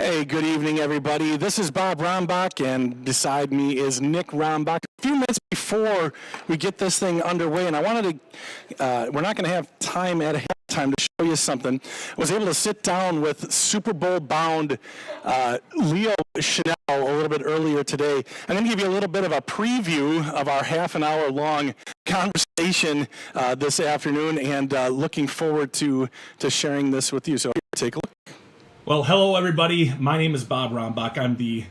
Hey, good evening, everybody. This is Bob Rombach, and beside me is Nick Rombach. A few minutes before we get this thing underway, and I wanted to, we're not going to have time at halftime to show you something. I was able to sit down with Super Bowl-bound Leo Chanel a little bit earlier today. I'm going to give you a little bit of a preview of our half-an-hour-long conversation this afternoon, and looking forward to sharing this with you. So take a look. Well, hello, everybody. My name is Bob Rombach. I'm the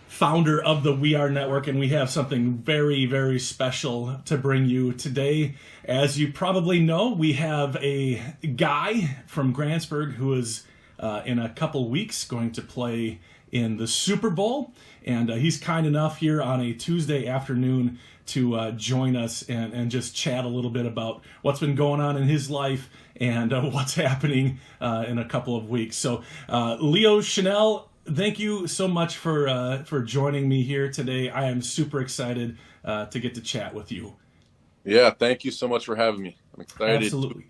founder of the We Are Network, and we have something very, very special to bring you today. As you probably know, we have a guy from Grantsburg who is, in a couple weeks, going to play in the Super Bowl, and he's kind enough here on a Tuesday afternoon to join us and just chat a little bit about what's been going on in his life and what's happening in a couple of weeks. So, Leo Chanel, thank you so much for joining me here today. I am super excited to get to chat with you. Yeah, thank you so much for having me. I'm excited. Absolutely.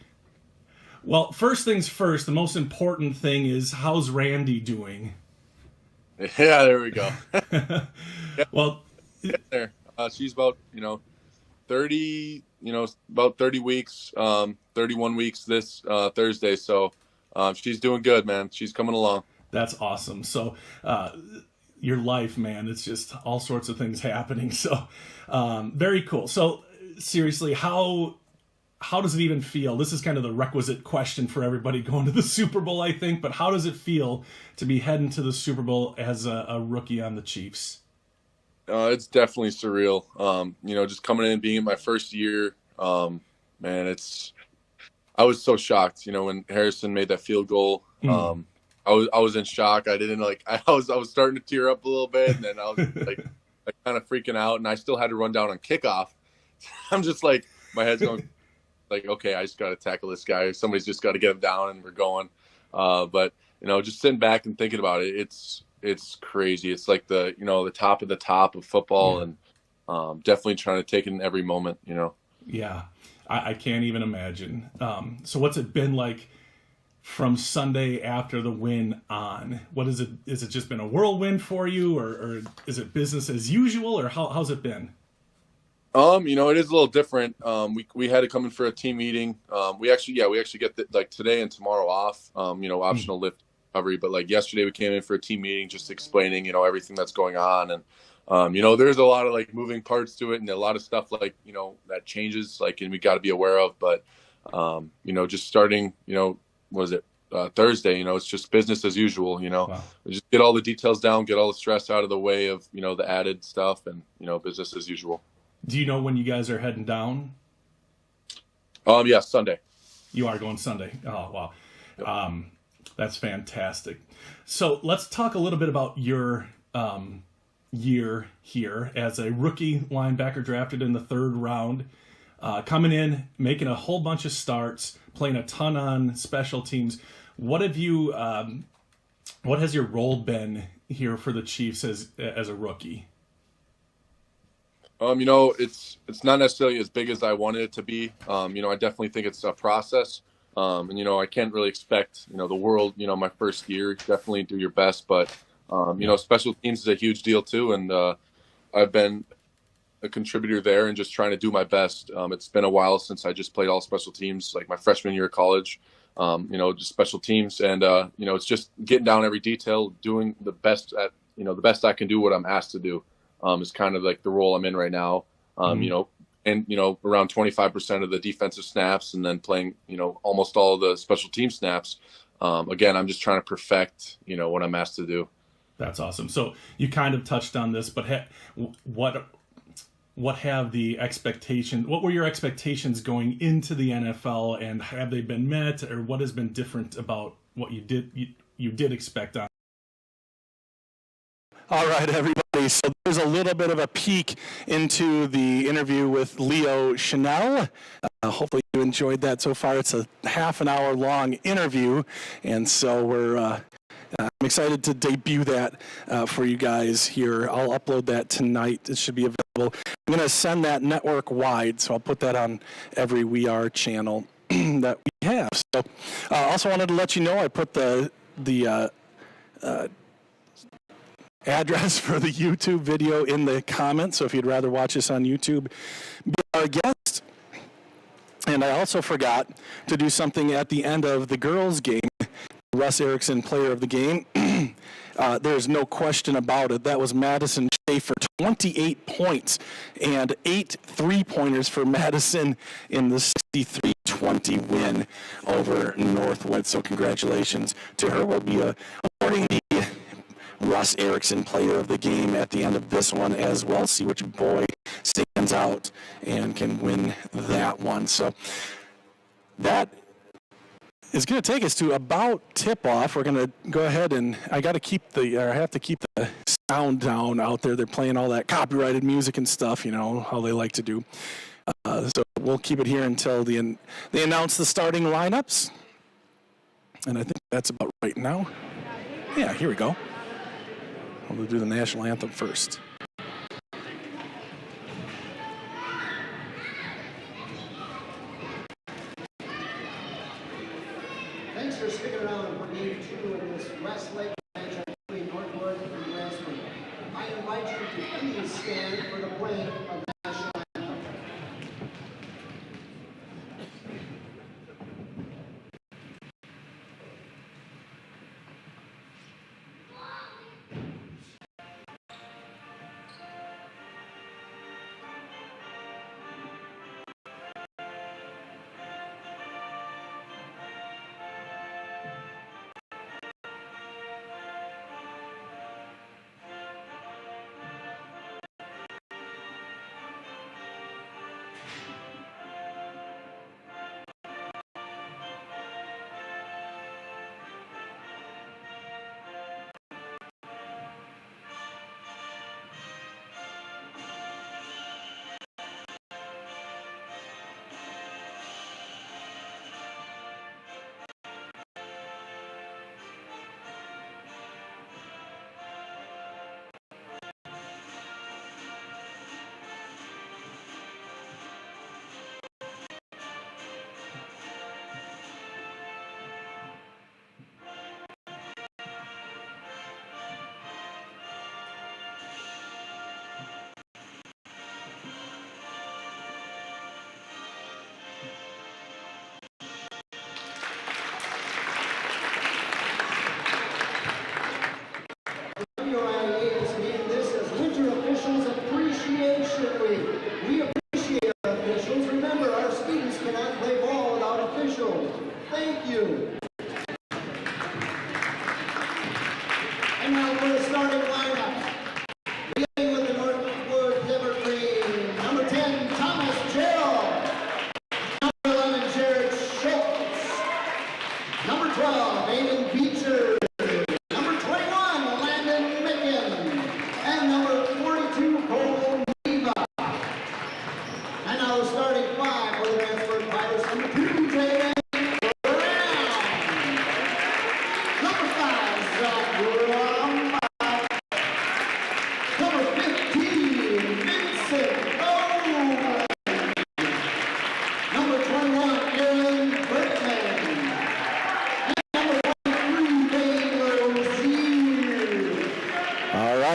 Well, first things first, the most important thing is, how's Randy doing? Yeah, there we go. Yeah. Well, there. She's about 30, about 30 weeks, 31 weeks this Thursday. So she's doing good, man. She's coming along. That's awesome. So your life, man, it's just all sorts of things happening. So very cool. So seriously, how does it even feel? This is kind of the requisite question for everybody going to the Super Bowl, I think. But how does it feel to be heading to the Super Bowl as a rookie on the Chiefs? It's definitely surreal. Just coming in and being in my first year, man, I was so shocked, when Harrison made that field goal. I was in shock. I didn't I was starting to tear up a little bit, and then I was kind of freaking out, and I still had to run down on kickoff. I'm just my head's going okay, I just got to tackle this guy. Somebody's just got to get him down, and we're going. But just sitting back and thinking about it, it's crazy. It's like the top of the top of football, and definitely trying to take it in every moment. Yeah, I can't even imagine. So what's it been like from Sunday after the win on? What is it? Is it just been a whirlwind for you, or is it business as usual, or how's it been? It is a little different. We had to come in for a team meeting. We actually get today and tomorrow off. Optional lift recovery, but yesterday we came in for a team meeting, just explaining everything that's going on, and there's a lot of moving parts to it, and a lot of stuff that changes and we got to be aware of. But just starting Thursday, it's just business as usual. Wow. We just get all the details down, get all the stress out of the way of the added stuff, and business as usual. Do you know when you guys are heading down? Yeah, Sunday. You are going Sunday. Oh, wow. Yep. That's fantastic. So let's talk a little bit about your year here as a rookie linebacker drafted in the third round, coming in, making a whole bunch of starts, playing a ton on special teams. What have you? What has your role been here for the Chiefs as a rookie? It's not necessarily as big as I wanted it to be. I definitely think it's a process. I can't really expect, the world, my first year. Definitely do your best, but, special teams is a huge deal too. And I've been a contributor there and just trying to do my best. It's been a while since I just played all special teams, my freshman year of college, just special teams. And, it's just getting down every detail, doing the best the best I can do what I'm asked to do. Is kind of the role I'm in right now. And around 25% of the defensive snaps, and then playing almost all of the special team snaps. Again, I'm just trying to perfect what I'm asked to do. That's awesome. So you kind of touched on this, but what have the expectations? What were your expectations going into the NFL, and have they been met, or what has been different about what you did expect on? All right, everybody. So there's a little bit of a peek into the interview with Leo Chanel. Hopefully you enjoyed that so far. It's a half an hour long interview, and so I'm excited to debut that for you guys here. I'll upload that tonight. It should be available. I'm going to send that network wide, so I'll put that on every We Are channel that we have. So also wanted to let you know I put the address for the YouTube video in the comments, so if you'd rather watch us on YouTube, be our guest. And I also forgot to do something at the end of the girls' game. Russ Erickson, player of the game. There's no question about it. That was Madison Schaefer, 28 points and 8 3-pointers for Madison in the 63-20 win over Northwood. So congratulations to her. We'll be awarding the Russ Erickson player of the game at the end of this one as well. See which boy stands out and can win that one. So that is going to take us to about tip-off. We're going to go ahead and I have to keep the sound down out there. They're playing all that copyrighted music and stuff, you know, how they like to do. So we'll keep it here until they announce the starting lineups. And I think that's about right now. Yeah, here we go. We'll do the national anthem first. Thanks for sticking around for Game 2 in this West Lake match between Northwood and Grantsburg. I invite you to please stand for the playing of the national anthem. WIA is named this as Winter Officials Appreciation Week. We appreciate our officials. Remember, our students cannot play ball without officials. Thank you. And now for the starting lineup. Beginning with the Northwood pivot green. Number 10, Thomas Gerald. Number 11, Jared Schultz. Number 12, Aiden Beecher.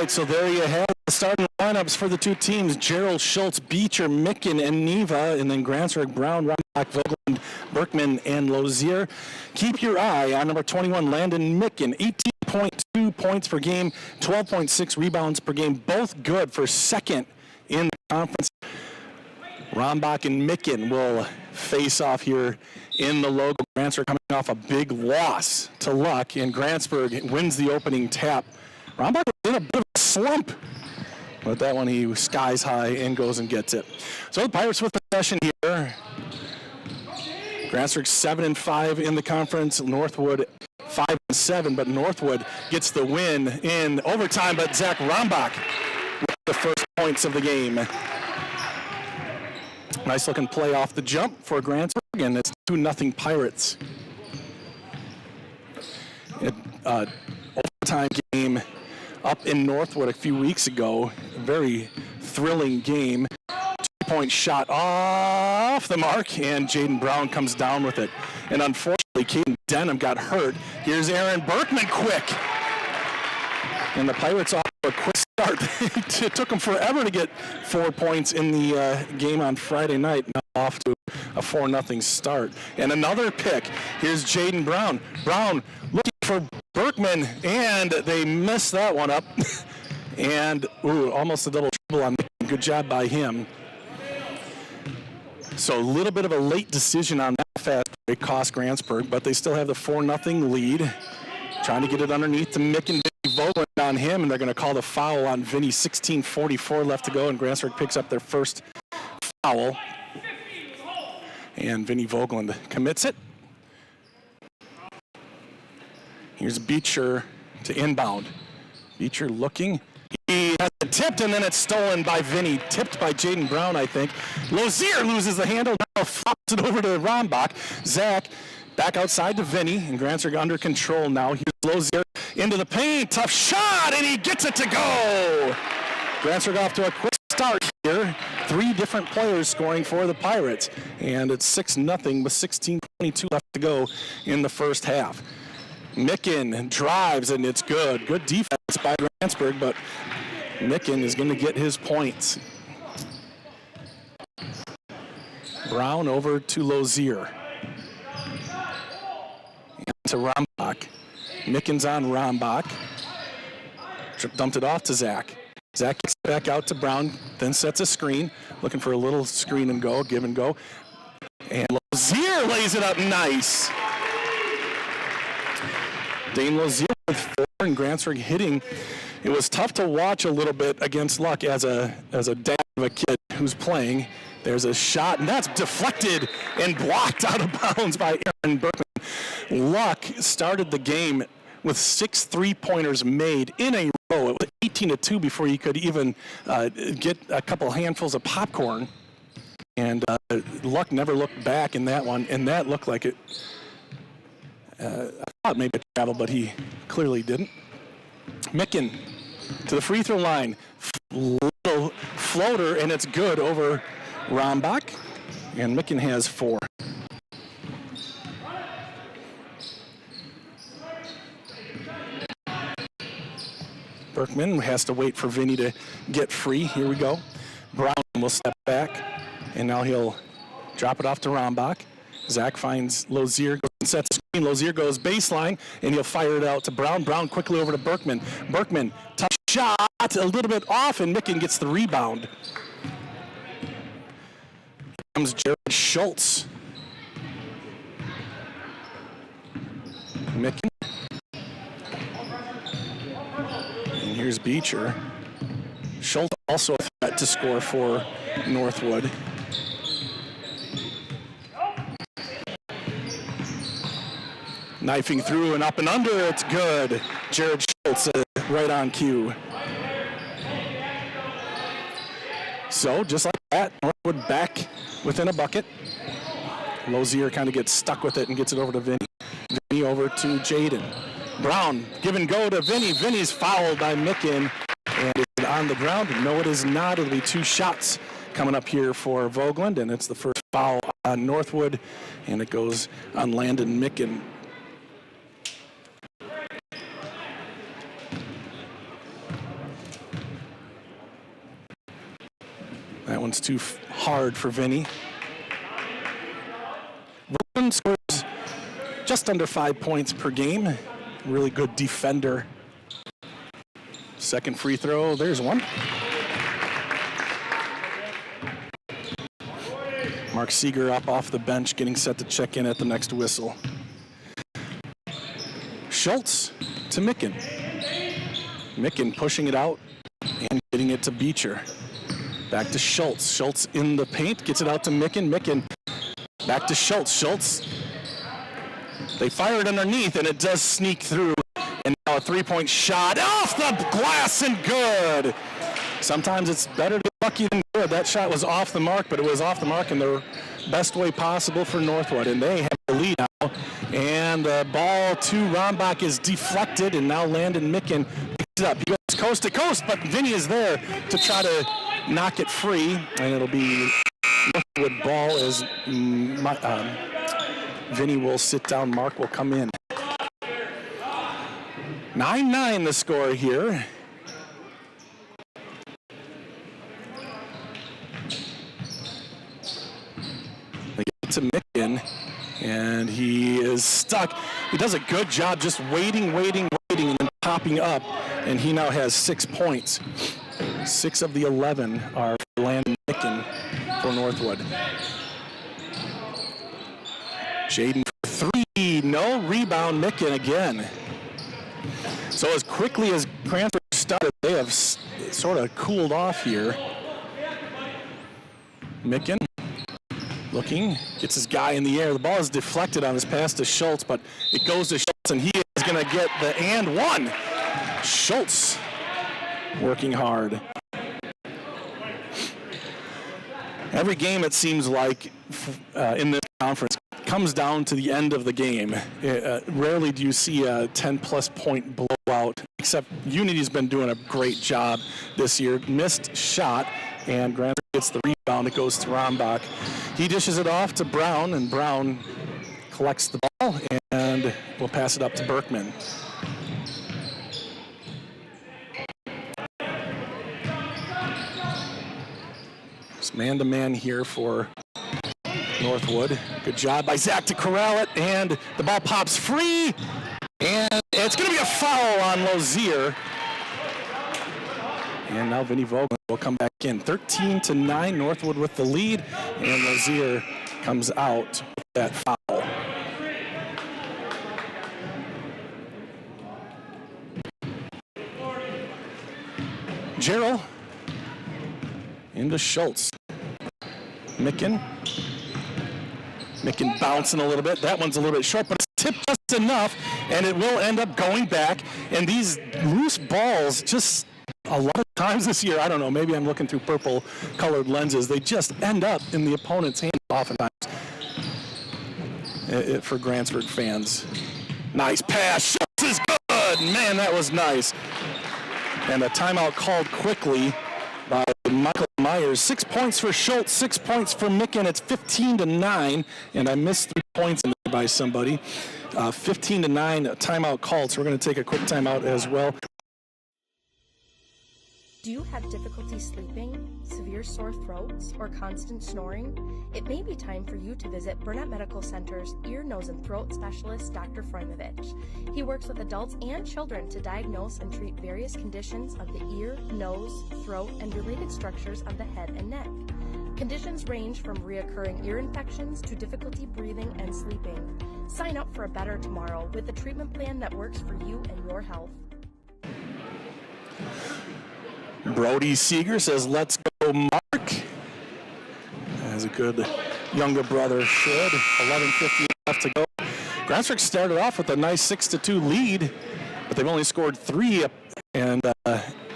So there you have the starting lineups for the two teams: Gerald, Schultz, Beecher, Micken, and Neva, and then Grantsburg, Brown, Rombach, Vogland, Berkman, and Lozier. Keep your eye on number 21, Landon Micken, 18.2 points per game, 12.6 rebounds per game, both good for second in the conference. Rombach and Micken will face off here in the logo. Grantsburg coming off a big loss to Luck, and Grantsburg wins the opening tap. Rombach was in a bit of a slump, but that one he skies high and goes and gets it. So the Pirates with possession here. Grantsburg 7-5 in the conference. Northwood 5-7, but Northwood gets the win in overtime. But Zach Rombach with the first points of the game. Nice looking play off the jump for Grantsburg, and it's 2-0 Pirates. Overtime game up in Northwood a few weeks ago. A very thrilling game. 2-point shot off the mark, and Jaden Brown comes down with it. And unfortunately, Caden Denham got hurt. Here's Aaron Berkman quick. And the Pirates off a quick start. It took them forever to get 4 points in the game on Friday night. Now off to a 4-0 start. And another pick. Here's Jaden Brown. Brown looking for Berkman, and they missed that one up. And almost a double trouble on that. Good job by him. So a little bit of a late decision on that fast break cost Grantsburg, but they still have the 4-0 lead. Trying to get it underneath to Mick and Vinny Vogland on him, and they're going to call the foul on Vinny. 16:44 left to go, and Grantsburg picks up their first foul. And Vinny Vogland commits it. Here's Beecher to inbound. Beecher looking. He has it tipped, and then it's stolen by Vinny. Tipped by Jaden Brown, I think. Lozier loses the handle. Now flops it over to Rombach. Zach back outside to Vinny, and Grantsburg under control now. Here's Lozier into the paint. Tough shot, and he gets it to go. Grantsburg off to a quick start here. 3 different players scoring for the Pirates. And it's 6-0 with 16:22 left to go in the first half. Micken drives, and it's good. Good defense by Grantsburg, but Micken is going to get his points. Brown over to Lozier. And to Rombach. Micken's on Rombach. Dumped it off to Zach. Zach gets back out to Brown, then sets a screen. Looking for a little screen and go, give and go. And Lozier lays it up nice. Dane Lozier with 4, and Grantsburg hitting. It was tough to watch a little bit against Luck as a dad of a kid who's playing. There's a shot, and that's deflected and blocked out of bounds by Aaron Berkman. Luck started the game with 6 3-pointers made in a row. It was 18-2 before you could even get a couple handfuls of popcorn. And Luck never looked back in that one, and that looked like it. I thought maybe it traveled, but he clearly didn't. Micken to the free throw line. Little floater, and it's good over Rombach. And Micken has 4. Berkman has to wait for Vinny to get free. Here we go. Brown will step back, and now he'll drop it off to Rombach. Zach finds Lozier, goes and sets the screen. Lozier goes baseline, and he'll fire it out to Brown. Brown quickly over to Berkman. Berkman, tough shot, a little bit off, and Micken gets the rebound. Here comes Jared Schultz. Micken. And here's Beecher. Schultz also a threat to score for Northwood. Knifing through and up and under, it's good. Jared Schultz right on cue. So, just like that, Northwood back within a bucket. Lozier kind of gets stuck with it and gets it over to Vinny. Vinny over to Jaden. Brown, give and go to Vinny. Vinny's fouled by Micken. And it's on the ground. No, it is not. It'll be 2 shots coming up here for Vogland, and it's the first foul on Northwood, and it goes on Landon Micken. That one's too hard for Vinny. Vogland scores just under 5 points per game. Really good defender. Second free throw, there's one. Mark Seeger up off the bench, getting set to check in at the next whistle. Schultz to Micken. Micken pushing it out and getting it to Beecher. Back to Schultz. Schultz in the paint, gets it out to Micken. Micken back to Schultz. Schultz. They fire it underneath, and it does sneak through. And now a 3-point shot off the glass and good. Sometimes it's better to be lucky than good. That shot was off the mark, but it was off the mark in the best way possible for Northwood. And they have the lead now. And the ball to Rombach is deflected, and now Landon Micken picks it up. He goes coast to coast, but Vinny is there to try to knock it free. And it'll be Northwood ball as Vinny will sit down. Mark will come in. 9-9 the score here. to Micken, and he is stuck. He does a good job just waiting, and then popping up, and he now has 6 points. 6 of the 11 are for Landon Micken for Northwood. Jaden for 3, no, rebound Micken again. So as quickly as Grantsburg started, they have sort of cooled off here. Micken looking, gets his guy in the air. The ball is deflected on his pass to Schultz, but it goes to Schultz, and he is going to get the and one. Schultz working hard. Every game, it seems like, in this conference comes down to the end of the game. Rarely do you see a 10-plus point blowout, except Unity's been doing a great job this year. Missed shot, and Grantsburg gets the rebound. It goes to Rombach. He dishes it off to Brown, and Brown collects the ball and will pass it up to Berkman. It's man-to-man here for Northwood. Good job by Zach to corral it, and the ball pops free, and it's going to be a foul on Lozier. And now Vinny Vogel will come back in. 13-9, Northwood with the lead, and Lozier comes out with that foul. Gerald into Schultz. Micken bouncing a little bit. That one's a little bit short, but it's tipped just enough, and it will end up going back. And these loose balls, just a lot of times this year, I don't know, maybe I'm looking through purple-colored lenses, they just end up in the opponent's hand oftentimes for Grantsburg fans. Nice pass. Schultz is good. Man, that was nice. And a timeout called quickly by Michael Myers. 6 points for Schultz, 6 points for Micken. It's 15-9, and I missed 3 points in there by somebody. 15-9, a timeout called, so we're going to take a quick timeout as well. Do you have difficulty sleeping, severe sore throats, or constant snoring? It may be time for you to visit Burnett Medical Center's ear, nose, and throat specialist, Dr. Freumovich. He works with adults and children to diagnose and treat various conditions of the ear, nose, throat, and related structures of the head and neck. Conditions range from reoccurring ear infections to difficulty breathing and sleeping. Sign up for a better tomorrow with a treatment plan that works for you and your health. Brody Seeger says, "Let's go, Mark." As a good younger brother should. 11:50 left to go. Grantsburg started off with a nice 6-2 lead, but they've only scored 3, and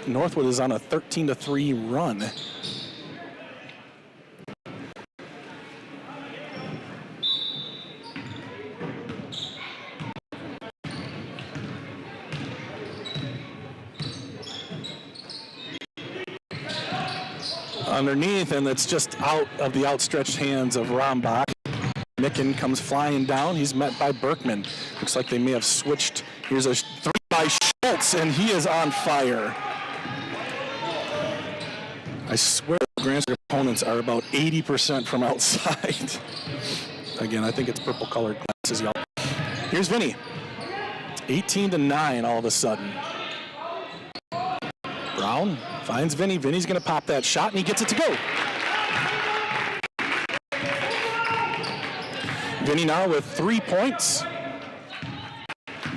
Northwood is on a 13-3 run. Underneath, and it's just out of the outstretched hands of Rombach. Micken comes flying down. He's met by Berkman. Looks like they may have switched. Here's a 3 by Schultz, and he is on fire. I swear the Grantsburg opponents are about 80% from outside. Again, I think it's purple-colored glasses, y'all. Here's Vinny. 18-9 all of a sudden. Brown finds Vinny. Vinny's going to pop that shot, and he gets it to go. Vinny now with 3 points.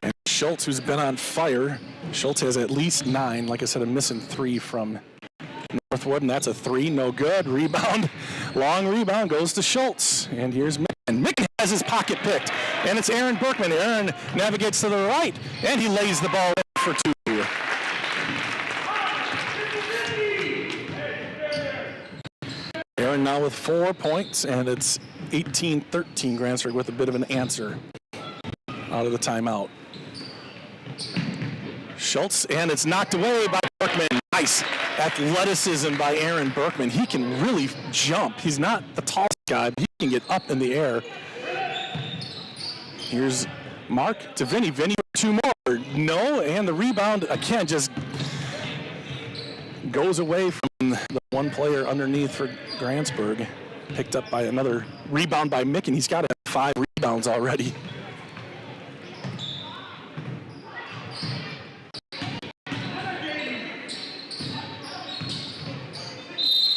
And Schultz, who's been on fire. Schultz has at least 9. Like I said, a missing 3 from Northwood, and that's a 3. No good. Rebound. Long rebound goes to Schultz. And here's Micken. Micken has his pocket picked, and it's Aaron Berkman. Aaron navigates to the right, and he lays the ball in for 2. Aaron now with 4 points, and it's 18-13. Grantsburg with a bit of an answer out of the timeout. Schultz, and it's knocked away by Berkman. Nice athleticism by Aaron Berkman. He can really jump. He's not the tallest guy, but he can get up in the air. Here's Mark to Vinny. Vinny with 2 more. No, and the rebound, again, just goes away from the one player underneath for Grantsburg. Picked up by another rebound by Mick, and he's got 5 rebounds already.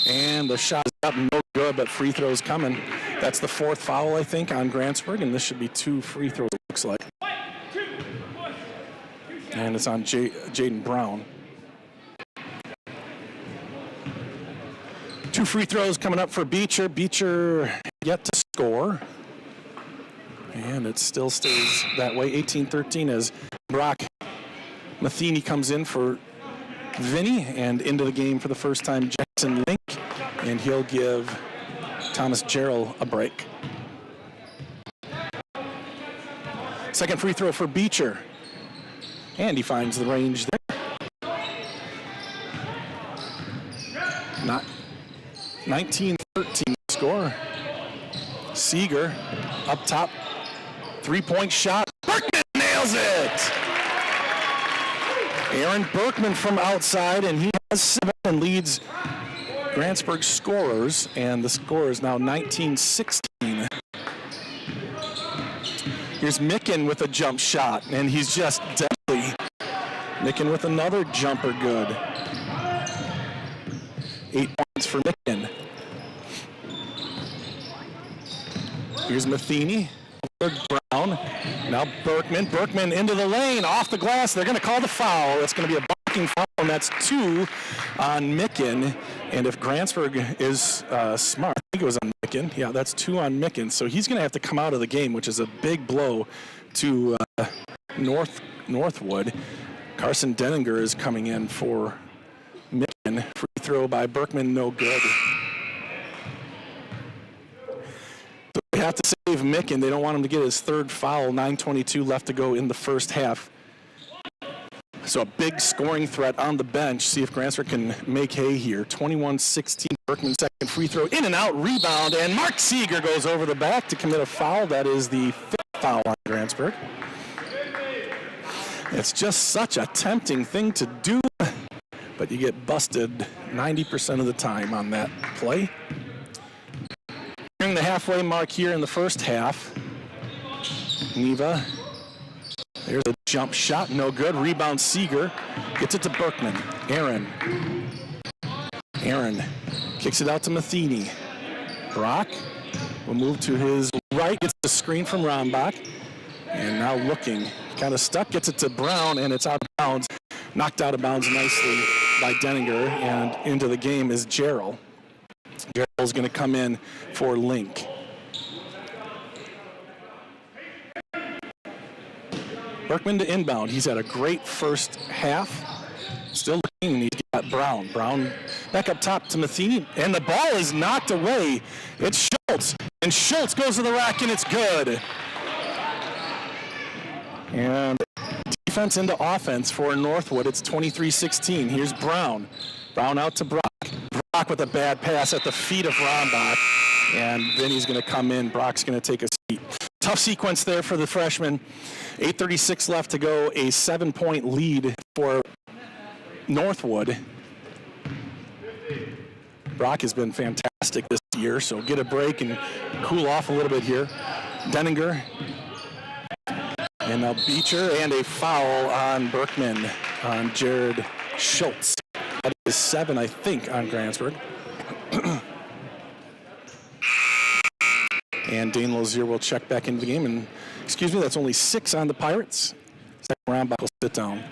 And the shot is up, no good, but free throws coming. That's the 4th foul, I think, on Grantsburg, and this should be 2 free throws, it looks like. And it's on Jaden Brown. 2 free throws coming up for Beecher. Beecher yet to score. And it still stays that way, 18-13, as Brock Matheny comes in for Vinny, and into the game for the first time, Jackson Link, and he'll give Thomas Jarrell a break. Second free throw for Beecher, and he finds the range there. Not 19-13 score. Seeger up top, 3-point shot. Berkman nails it! Aaron Berkman from outside, and he has 7 and leads Grantsburg scorers, and the score is now 19-16. Here's Micken with a jump shot, and he's just deadly. Micken with another jumper, good. 8 points for Micken. Here's Matheny. Brown. Now Berkman. Berkman into the lane, off the glass. They're going to call the foul. It's going to be a blocking foul, and that's 2 on Micken. And if Grantsburg is smart, I think it was on Micken. Yeah, that's 2 on Micken. So he's going to have to come out of the game, which is a big blow to Northwood. Carson Denninger is coming in for Micken. Free throw by Berkman, no good. They have to save Micken. They don't want him to get his 3rd foul. 9:22 left to go in the first half. So a big scoring threat on the bench. See if Grantsburg can make hay here. 21-16. Berkman second free throw. In and out rebound. And Mark Seeger goes over the back to commit a foul. That is the 5th foul on Grantsburg. It's just such a tempting thing to do, but you get busted 90% of the time on that play. Nearing the halfway mark here in the first half. Neva, there's a jump shot, no good. Rebound Seeger, gets it to Berkman. Aaron kicks it out to Matheny. Brock will move to his right, gets the screen from Rombach. And now looking, kind of stuck, gets it to Brown, and it's out of bounds. Knocked out of bounds nicely by Denninger, and into the game is Jarrell. Jarrell's going to come in for Link. Berkman to inbound. He's had a great first half. Still looking, and he's got Brown. Brown back up top to Matheny, and the ball is knocked away. It's Schultz, and Schultz goes to the rack, and it's good. And defense into offense for Northwood. It's 23-16. Here's Brown. Brown out to Brock. Brock with a bad pass at the feet of Rombach. And then he's going to come in. Brock's going to take a seat. Tough sequence there for the freshman. 8:36 left to go. A 7-point lead for Northwood. Brock has been fantastic this year, so get a break and cool off a little bit here. Denninger. And now Beecher, and a foul on Berkman, on Jared Schultz. That is 7, I think, on Grantsburg. And Dane Lozier will check back into the game. And, excuse me, that's only 6 on the Pirates. Second round, will sit down.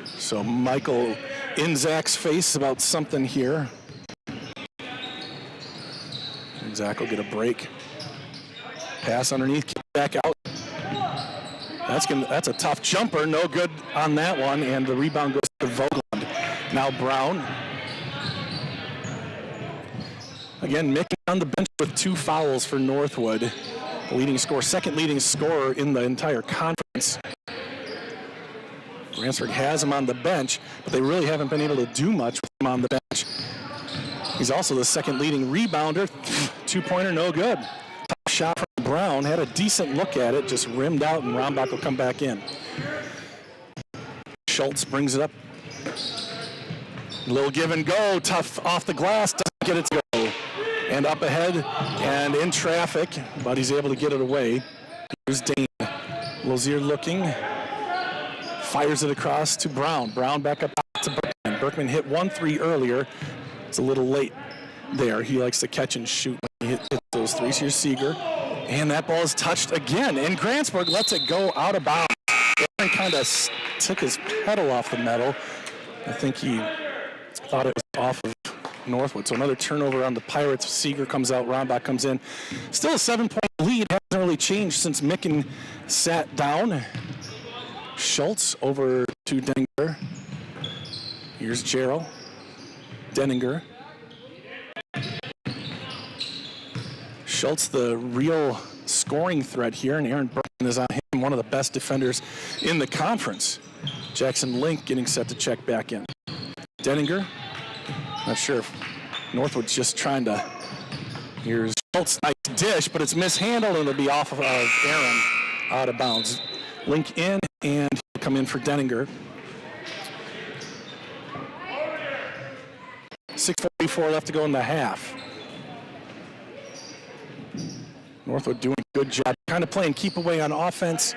So Michael in Zach's face about something here. And Zach will get a break. Pass underneath, kick back out. That's a tough jumper, no good on that one, and the rebound goes to Vogland. Now Brown. Again, Mick on the bench with 2 fouls for Northwood. Leading scorer, second leading scorer in the entire conference. Grantsburg has him on the bench, but they really haven't been able to do much with him on the bench. He's also the second leading rebounder. 2-pointer, no good. Top shot from Brown, had a decent look at it, just rimmed out, and Rombach will come back in. Schultz brings it up Little give and go, tough off the glass, doesn't get it to go. And up ahead and in traffic, but he's able to get it away. Here's Dane. Lozier looking, fires it across to Brown. Brown back up to Berkman. Berkman hit 1-3 earlier. It's a little late there. He likes to catch and shoot when he hits those threes. Here's Seeger. And that ball is touched again. And Grantsburg lets it go out of bounds. Aaron kind of took his pedal off the metal. I think he thought it was off of Northwood. So another turnover on the Pirates. Seeger comes out, Rombach comes in. Still a 7-point lead. Hasn't really changed since Micken sat down. Schultz over to Denninger. Here's Gerald. Denninger. Schultz, the real scoring threat here, and Aaron Berkman is on him, one of the best defenders in the conference. Jackson Link getting set to check back in. Denninger. Not sure if Northwood's just trying to. Here's Schultz, nice dish, but it's mishandled and it'll be off of Aaron, out of bounds. Link in and he'll come in for Denninger. 6:44 left to go in the half. Northwood doing a good job, kind of playing keep away on offense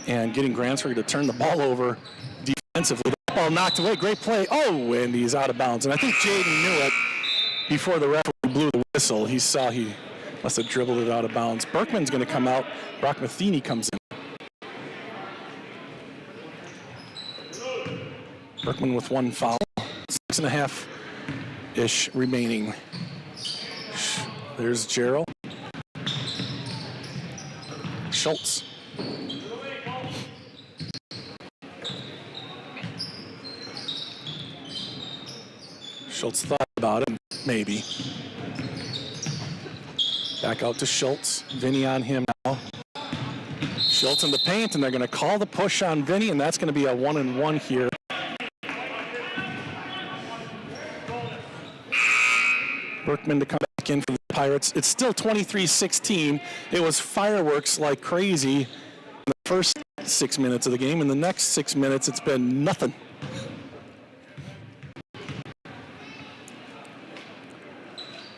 and getting Grantsburg to turn the ball over defensively. That ball knocked away, great play. Oh, and he's out of bounds. And I think Jaden knew it before the referee blew the whistle. He saw he must have dribbled it out of bounds. Berkman's going to come out. Brock Matheny comes in. Berkman with one foul. 6.5-ish remaining. There's Gerald. Schultz. Schultz thought about it, maybe. Back out to Schultz. Vinny on him now. Schultz in the paint, and they're going to call the push on Vinny, and that's going to be a 1-and-1 here. Berkman to come back in for the Pirates. It's still 23-16. It was fireworks like crazy in the first 6 minutes of the game. In the next 6 minutes, it's been nothing.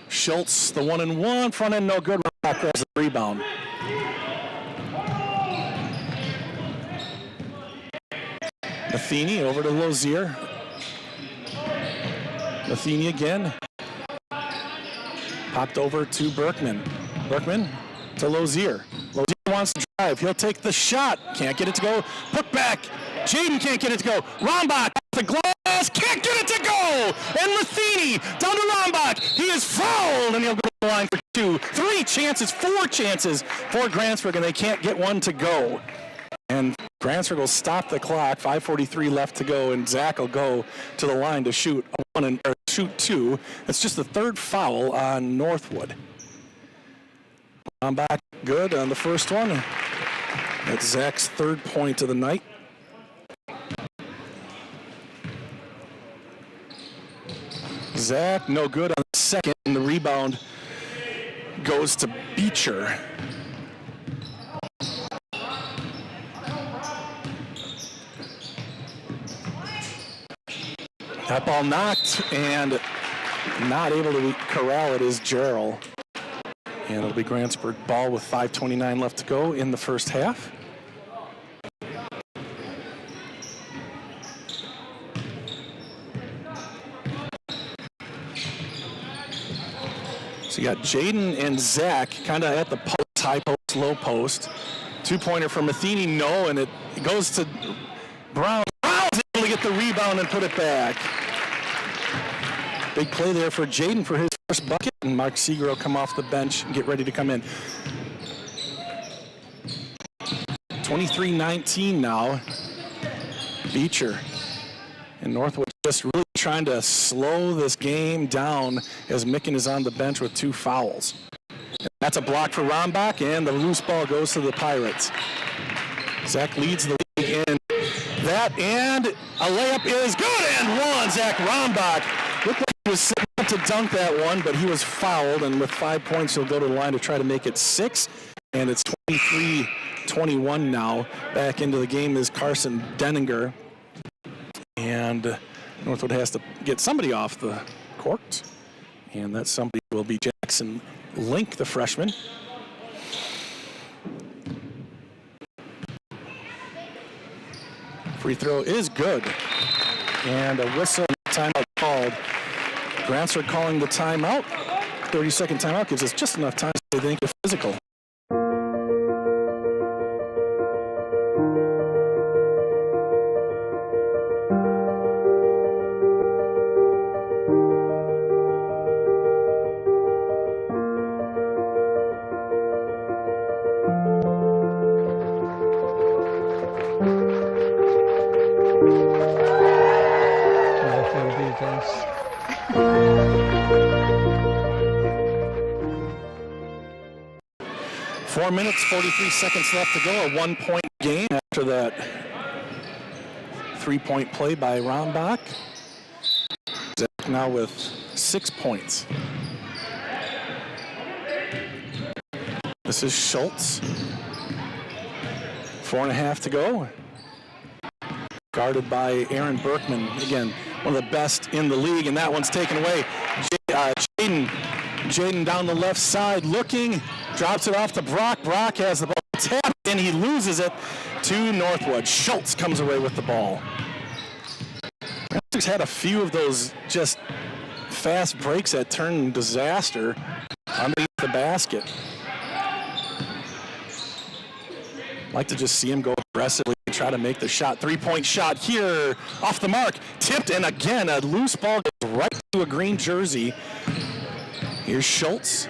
Schultz, the 1-and-1, front end no good. Back grabs the rebound. Matheny over to Lozier. Matheny again. Popped over to Berkman. Berkman to Lozier. Lozier wants to drive. He'll take the shot. Can't get it to go. Put back. Jaden can't get it to go. Rombach the glass. Can't get it to go. And Matheny down to Rombach. He is fouled, and he'll go to the line for 2. 3 chances, 4 chances for Grantsburg, and they can't get one to go. And Grantsburg will stop the clock. 5:43 left to go, and Zach will go to the line to shoot 2. It's just the 3rd foul on Northwood. Rombach good on the first one. That's Zach's 3rd point of the night. Zach no good on the second. The rebound goes to Beecher. That ball knocked and not able to corral it is Gerald. And it'll be Grantsburg ball with 5:29 left to go in the first half. So you got Jaden and Zach kind of at the post, high post, low post. 2-pointer for Matheny, no, and it goes to Brown. Brown's able to get the rebound and put it back. Big play there for Jaden for his first bucket, and Mark Seeger will come off the bench and get ready to come in. 23-19 now. Beecher and Northwood just really trying to slow this game down as Micken is on the bench with 2 fouls. That's a block for Rombach, and the loose ball goes to the Pirates. Zach leads the league in that, and a layup is good and one. Zach Rombach looked like he was set up to dunk that one, but he was fouled, and with 5 points, he'll go to the line to try to make it 6, and it's 23-21 now. Back into the game is Carson Denninger, and Northwood has to get somebody off the court, and that somebody will be Jackson Link, the freshman. Free throw is good, and a whistle and timeout called. Grantsburg calling the timeout. 30-second timeout gives us just enough time to think of physical. Defense. 4 minutes, 43 seconds left to go. A 1-point game after that 3-point play by Rombach. Zach now with 6 points. This is Schultz. 4.5 to go. Guarded by Aaron Berkman. Again, one of the best in the league, and that one's taken away. Jaden down the left side looking, drops it off to Brock. Brock has the ball tapped, and he loses it to Northwood. Schultz comes away with the ball. Raptors had a few of those just fast breaks that turned disaster underneath the basket. Like to just see him go aggressively and try to make the shot. 3-point shot here, off the mark, tipped, and again, a loose ball goes right to a green jersey. Here's Schultz.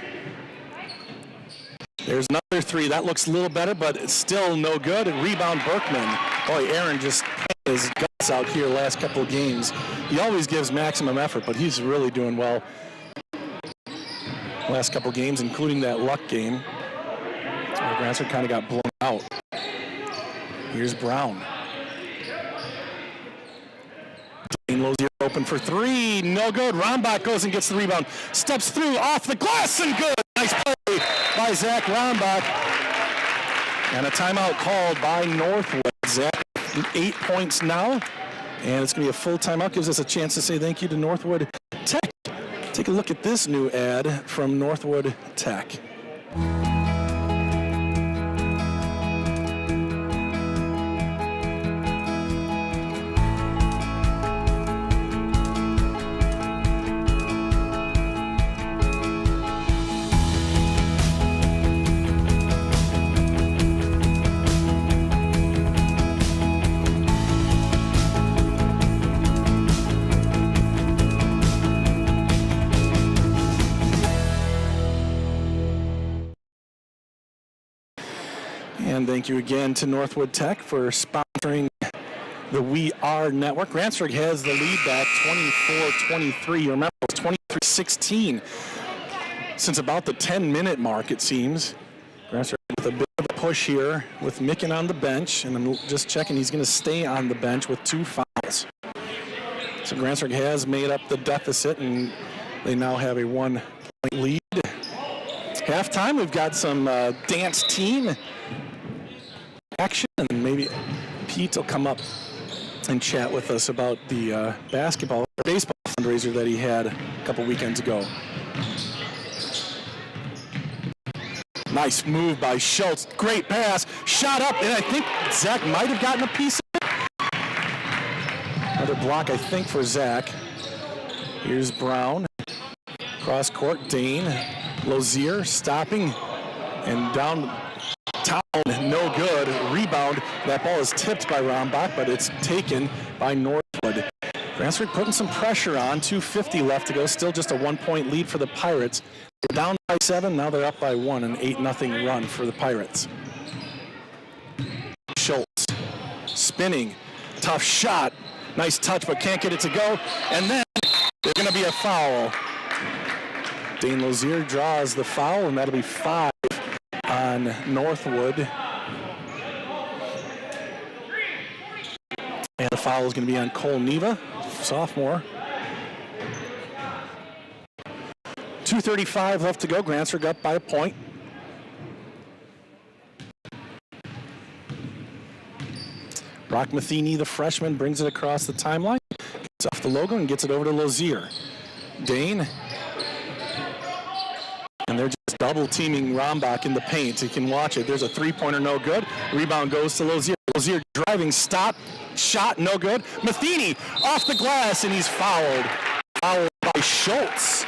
There's another three. That looks a little better, but it's still no good. And rebound Berkman. Boy, Aaron just had his guts out here last couple of games. He always gives maximum effort, but he's really doing well last couple of games, including that luck game. Grantsburg kind of got blown out. Here's Brown. Dane Lozier open for three. No good. Rombach goes and gets the rebound. Steps through off the glass and good. Nice play by Zach Rombach. And a timeout called by Northwood. Zach, 8 points now. And it's going to be a full timeout. Gives us a chance to say thank you to Northwood Tech. Take a look at this new ad from Northwood Tech. And thank you again to Northwood Tech for sponsoring the We Are Network. Grantsburg has the lead back 24-23. You remember, it was 23-16 since about the 10-minute mark, it seems. Grantsburg with a bit of a push here with Micken on the bench. And I'm just checking, he's going to stay on the bench with 2 fouls. So Grantsburg has made up the deficit, and they now have a 1-point lead. Halftime, we've got some dance team action, and maybe Pete will come up and chat with us about the baseball fundraiser that he had a couple weekends ago. Nice move by Schultz. Great pass. Shot up, and I think Zach might have gotten a piece of it. Another block, I think, for Zach. Here's Brown. Cross court, Dane. Lozier stopping, and down town, no good. Rebound. That ball is tipped by Rombach, but it's taken by Northwood. Grantsburg putting some pressure on. 2:50 left to go. Still just a 1-point lead for the Pirates. They're down by 7. Now they're up by 1. An 8-0 run for the Pirates. Schultz spinning. Tough shot. Nice touch, but can't get it to go. And then there's going to be a foul. Dane Lozier draws the foul, and that'll be 5 on Northwood. And the foul is going to be on Cole Neva, sophomore. 2:35 left to go. Grantsburg up by a point. Brock Matheny, the freshman, brings it across the timeline. off the logo and gets it over to Lozier. Dane. And they're just double teaming Rombach in the paint. You can watch it. There's a three-pointer, no good. Rebound goes to Lozier. Lozier driving, stop, shot, no good. Matheny off the glass, and he's fouled. Fouled by Schultz.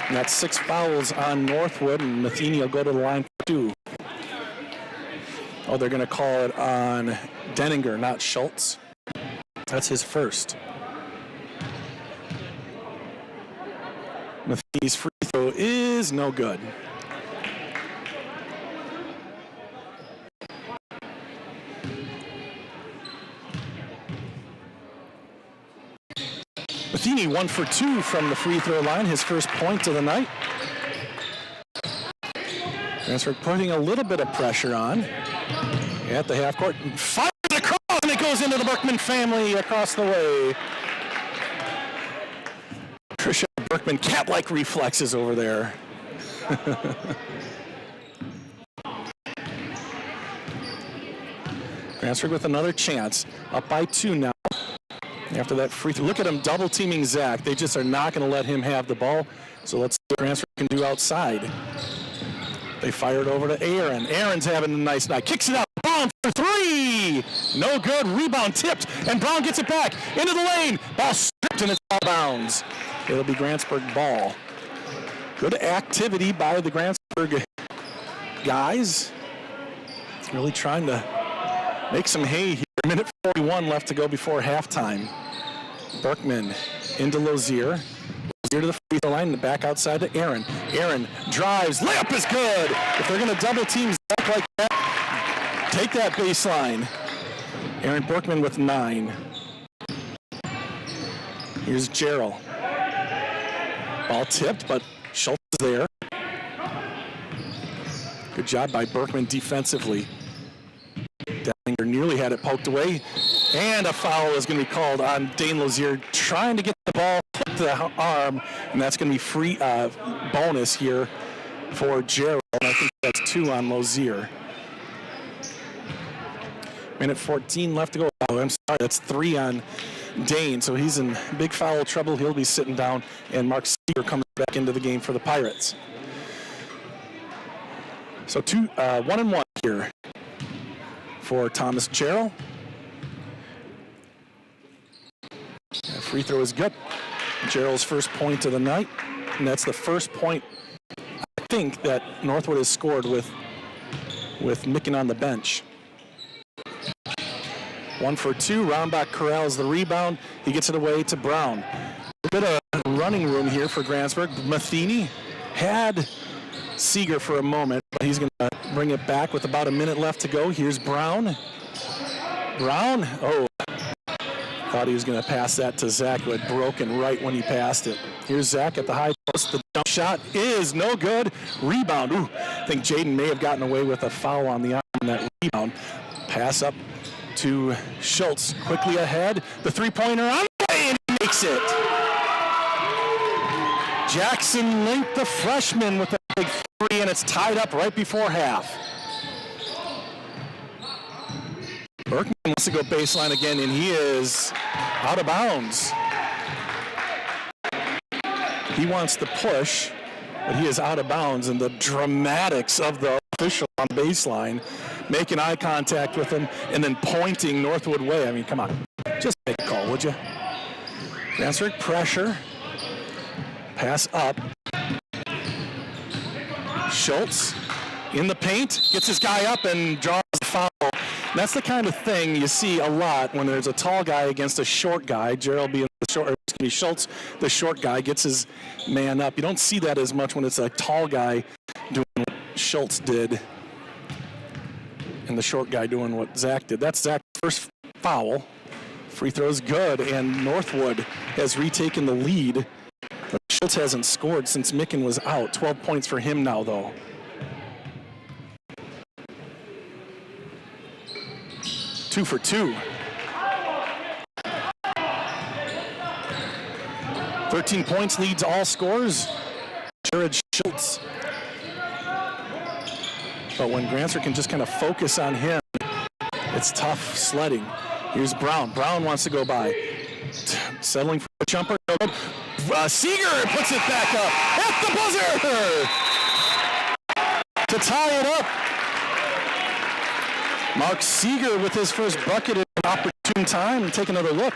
And that's 6 fouls on Northwood, and Matheny will go to the line for 2. Oh, they're going to call it on Denninger, not Schultz. That's his first. Matheny's free throw is no good. Matheny 1 for 2 from the free throw line, his first point of the night. Grantsburg putting a little bit of pressure on at the half court. Fires across, and it goes into the Berkman family across the way. Trisha Berkman, cat-like reflexes over there. Grantsburg with another chance, up by 2 now. After that free throw, look at him double teaming Zach. They just are not going to let him have the ball. So let's see what Grantsburg can do outside. They fired over to Aaron. Aaron's having a nice night. Kicks it out. Brown for 3. No good. Rebound tipped, and Brown gets it back into the lane. Ball stripped, and it's out of bounds. It'll be Grantsburg ball. Good activity by the Grantsburg guys. Really trying to make some hay here. Minute 41 left to go before halftime. Berkman into Lozier. Lozier to the free throw line and back outside to Aaron. Aaron drives. Layup is good. If they're going to double team Zach like that, take that baseline. Aaron Berkman with 9. Here's Gerald. Ball tipped, but Schultz is there. Good job by Berkman defensively. Denninger nearly had it poked away, and a foul is going to be called on Dane Lozier trying to get the ball to the arm, and that's going to be free bonus here for Gerald. I think that's 2 on Lozier. Minute 14 left to go. Oh, I'm sorry, that's 3 on Dane, so he's in big foul trouble. He'll be sitting down, and Mark Seeger comes back into the game for the Pirates. So 1-1 here for Thomas Gerald. That free throw is good. Gerald's first point of the night, and that's the first point I think that Northwood has scored with Micken on the bench. 1 for 2. Rombach corrals the rebound. He gets it away to Brown. A bit of running room here for Grantsburg. Matheny had Seeger for a moment, but he's going to bring it back with about a minute left to go. Here's Brown. Brown, thought he was going to pass that to Zach, who had broken right when he passed it. Here's Zach at the high post. The jump shot is no good. Rebound. I think Jaden may have gotten away with a foul on the arm on that rebound. Pass up to Schultz. Quickly ahead. The three-pointer on the way, and he makes it. Jackson Link, the freshman, with a big 3, and it's tied up right before half. Berkman wants to go baseline again, and he is out of bounds. He wants to push, but he is out of bounds, and the dramatics of the official on baseline, making eye contact with him and then pointing Northwood way. I mean, come on. Just make a call, would you? Grantsburg pressure. Pass up. Schultz in the paint, gets his guy up and draws the foul. That's the kind of thing you see a lot when there's a tall guy against a short guy. Gerald being the short, Schultz, the short guy, gets his man up. You don't see that as much when it's a tall guy doing what Schultz did and the short guy doing what Zach did. That's Zach's first foul. Free throw is good, and Northwood has retaken the lead. But Schultz hasn't scored since Micken was out. 12 points for him now, though. Two for 2. 13 points, leads all scorers. Jared Schultz. But when Grantsburg can just kind of focus on him, it's tough sledding. Here's Brown. Brown wants to go by. Settling for a jumper. Seeger puts it back up at the buzzer to tie it up. Mark Seeger with his first bucket at an opportune time. Take another look.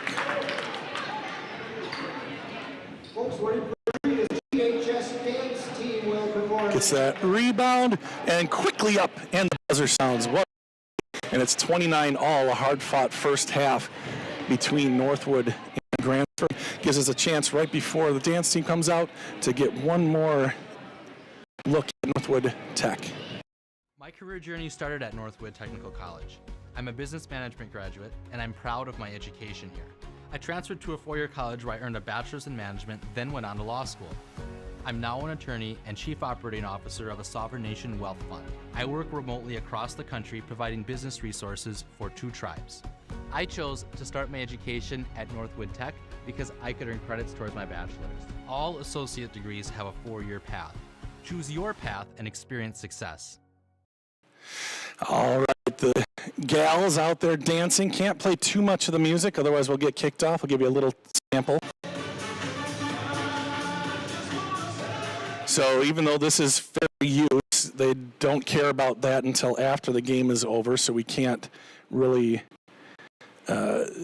Folks, we're in for the GHS dance team will perform. Gets that rebound and quickly up, and the buzzer sounds. What? And it's 29 all, a hard-fought first half between Northwood and Grantsburg. Gives us a chance right before the dance team comes out to get one more look at Northwood Tech. My career journey started at Northwood Technical College. I'm a business management graduate, and I'm proud of my education here. I transferred to a four-year college where I earned a bachelor's in management, then went on to law school. I'm now an attorney and chief operating officer of a sovereign nation wealth fund. I work remotely across the country providing business resources for 2 tribes. I chose to start my education at Northwood Tech because I could earn credits towards my bachelor's. All associate degrees have a 4-year path. Choose your path and experience success. All right, the gals out there dancing. Can't play too much of the music, otherwise we'll get kicked off. I'll give you a little sample. So even though this is fair use, they don't care about that until after the game is over, so we can't really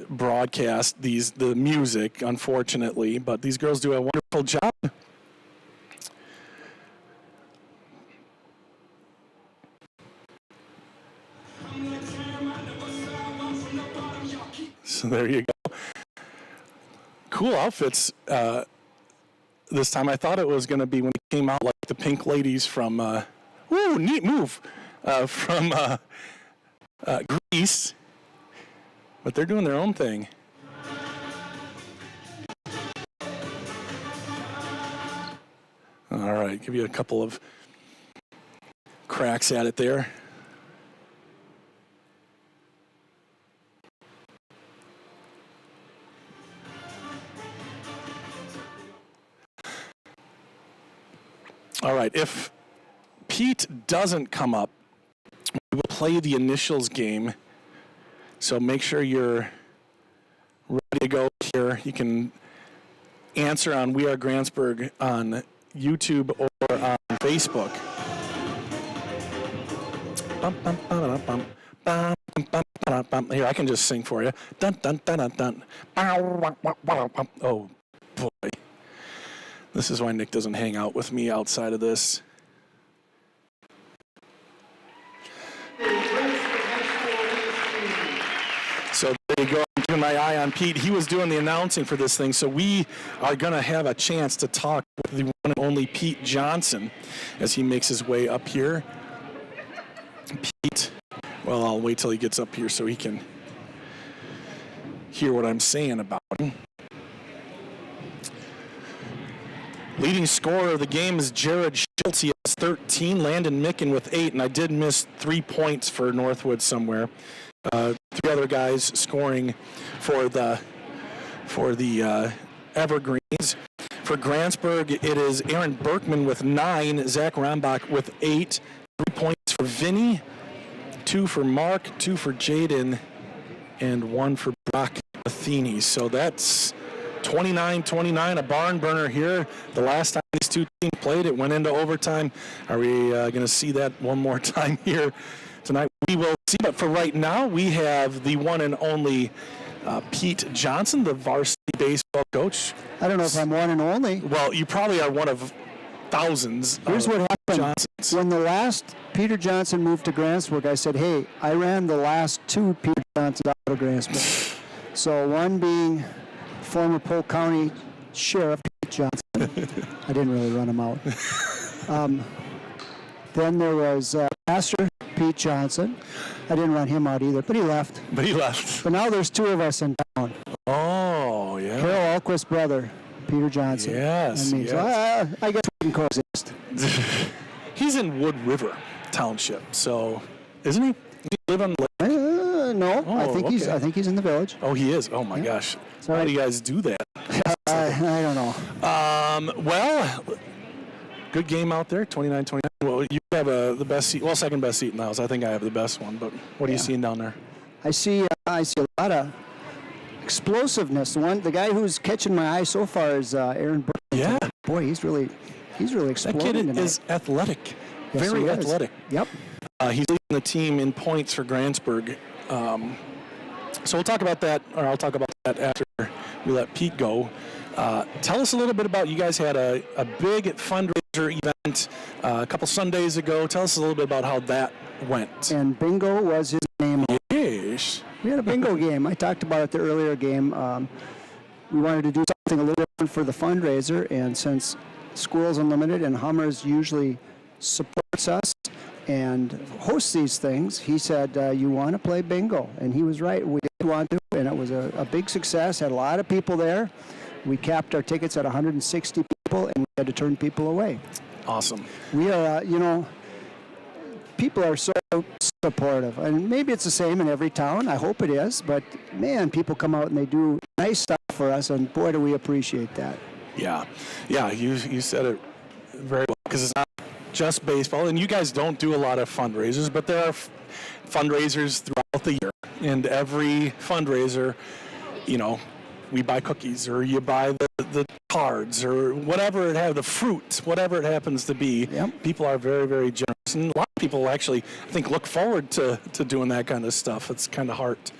broadcast the music, unfortunately. But these girls do a wonderful job. So there you go. Cool outfits. This time I thought it was going to be when it came out like the Pink Ladies from, neat move, from Greece. But they're doing their own thing. All right, give you a couple of cracks at it there. All right, if Pete doesn't come up, we will play the initials game. So make sure you're ready to go here. You can answer on We Are Grantsburg on YouTube or on Facebook. Here, I can just sing for you. Dun, dun, dun, dun, dun. Oh, boy. This is why Nick doesn't hang out with me outside of this. So there you go. I'm keeping my eye on Pete. He was doing the announcing for this thing, so we are going to have a chance to talk with the one and only Pete Johnson as he makes his way up here. Pete, well, I'll wait till he gets up here so he can hear what I'm saying about him. Leading scorer of the game is Jared Schultz. He has 13. Landon Micken with 8, and I did miss 3 points for Northwood somewhere. 3 other guys scoring for the Evergreens. For Grantsburg, it is Aaron Berkman with 9, Zach Rambach with 8, 3 points for Vinny, 2 for Mark, 2 for Jaden, and 1 for Brock Athene. So that's 29-29, a barn burner here. The last time these two teams played, it went into overtime. Are we going to see that one more time here tonight? We will see, but for right now, we have the one and only Pete Johnson, the varsity baseball coach. I don't know if I'm one and only. Well, you probably are one of thousands. Here's what happened. Johnsons. When the last Peter Johnson moved to Grantsburg, I said, hey, I ran the last 2 Peter Johnsons out of Grantsburg. So one being former Polk County Sheriff Pete Johnson. I didn't really run him out. Then there was Pastor Pete Johnson. I didn't run him out either, but he left. But now there's 2 of us in town. Oh, yeah. Carol Alquist's brother, Peter Johnson. Yes. And me. So I guess we can coexist. He's in Wood River Township, so isn't he? Does he live on the lake? No, Oh, I think he's in the village. Oh, he is. Oh my gosh. All How right. do you guys do that? I don't know. Well, good game out there, 29-29. Well, you have the best seat, well, second best seat in the house. I think I have the best one, but what are you seeing down there? I see a lot of explosiveness. The guy who's catching my eye so far is Aaron Burke. Yeah. Boy, he's really That exploding kid tonight. is athletic. Yes, Very he is. athletic. Yep. He's leading the team in points for Grantsburg. So we'll talk about that, or I'll talk about that after we let Pete go. Tell us a little bit about, you guys had a big fundraiser event a couple Sundays ago. Tell us a little bit about how that went. And bingo was his name. Yes. We had a bingo game. I talked about it the earlier game. We wanted to do something a little different for the fundraiser, and since Schools Unlimited and Hummers usually supports us and hosts these things, he said, you want to play bingo? And he was right. We did want to, and it was a big success. Had a lot of people there. We capped our tickets at 160 people, and we had to turn people away. Awesome. We are, people are so supportive, and maybe it's the same in every town. I hope it is, but man, people come out and they do nice stuff for us, and boy, do we appreciate that. Yeah. You said it very well, because it's not just baseball, and you guys don't do a lot of fundraisers, but there are fundraisers throughout the year, and every fundraiser, we buy cookies, or you buy the cards, or whatever it has, the fruit, whatever it happens to be. Yep. People are very, very generous, and a lot of people actually, I think, look forward to doing that kind of stuff. It's kind of heart.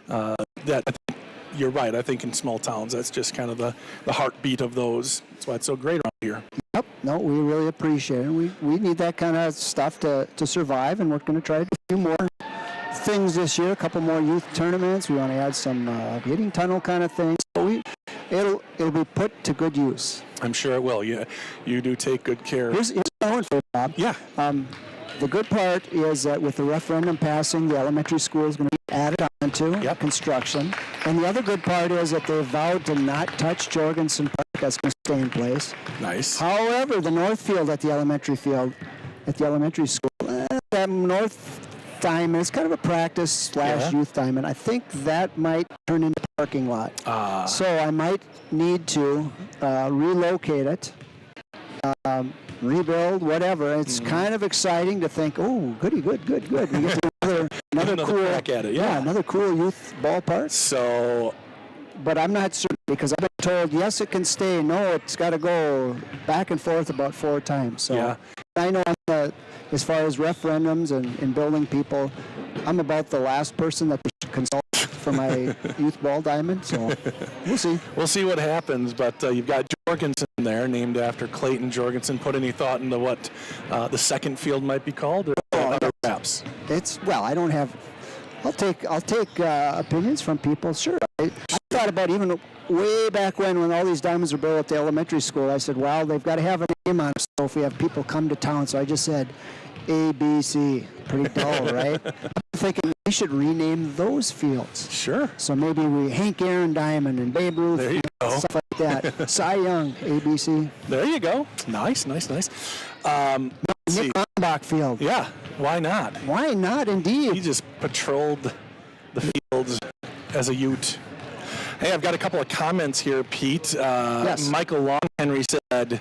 That I think you're right. I think in small towns, that's just kind of the heartbeat of those. That's why it's so great around here. Yep. No, we really appreciate it. We need that kind of stuff to survive, and we're going to try to do a few more things this year. A couple more youth tournaments. We want to add some hitting tunnel kind of things. So it'll be put to good use. I'm sure it will. You do take good care. Here's one for you, Bob. Yeah. The good part is that with the referendum passing, the elementary school is going to be added on to construction. And the other good part is that they vowed to not touch Jorgensen Park. That's going to stay in place. Nice. However, the north field at the elementary school, that north diamond, it's kind of a practice / youth diamond. I think that might turn into a parking lot. So I might need to relocate it. Rebuild, whatever. It's kind of exciting to think, oh, goody, good. We get to another cool crack at it. Yeah, another cool youth ballpark. So, but I'm not certain, because I've been told, yes, it can stay. No, it's got to go back and forth about 4 times. So I know as far as referendums and building people, I'm about the last person that they should consult for my youth ball diamond. So we'll see. We'll see what happens. But you've got Jorgensen there, named after Clayton Jorgensen. Put any thought into what the second field might be called, or other wraps? I don't have. I'll take opinions from people. Sure. I thought about even way back when all these diamonds were built at the elementary school. I said, well, they've got to have a name on it, so if we have people come to town. So I just said ABC. Pretty dull, right? I'm thinking we should rename those fields. Sure. So maybe Hank Aaron Diamond and Babe Ruth, there you go. Stuff like that. Cy Young, ABC. There you go. Nice. Nick Rombach Field. Yeah. Why not? Why not, indeed? He just patrolled the fields as a ute. Hey, I've got a couple of comments here, Pete. Yes. Michael Longhenry said,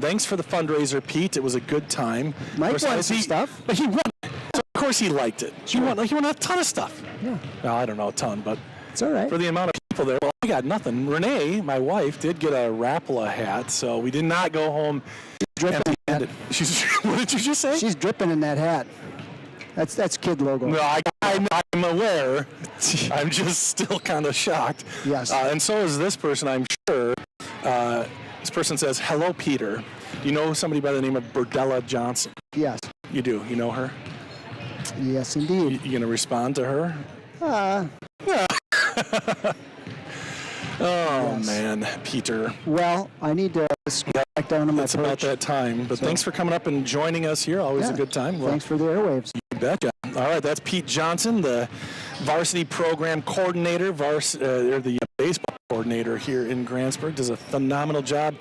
thanks for the fundraiser, Pete. It was a good time. Mike won some stuff. But he won. So of course he liked it. He won a ton of stuff. Yeah. Well, I don't know a ton, but it's all right. For the amount of people there, well, I got nothing. Renee, my wife, did get a Rapala hat, so we did not go home empty-handed. What did you just say? She's dripping in that hat. That's kid logo. No, I'm aware. I'm just still kind of shocked. Yes. And so is this person, I'm sure. This person says, hello, Peter. Do you know somebody by the name of Berdella Johnson? Yes. You do. You know her? Yes, indeed. You going to respond to her? Yes. Man, Peter. Well, I need to get back down to my It's perch. about that time. But thanks for coming up and joining us here. Always a good time. Well, thanks for the airwaves. You betcha. All right, that's Pete Johnson, the varsity program coordinator, or the baseball coordinator here in Grantsburg. Does a phenomenal job.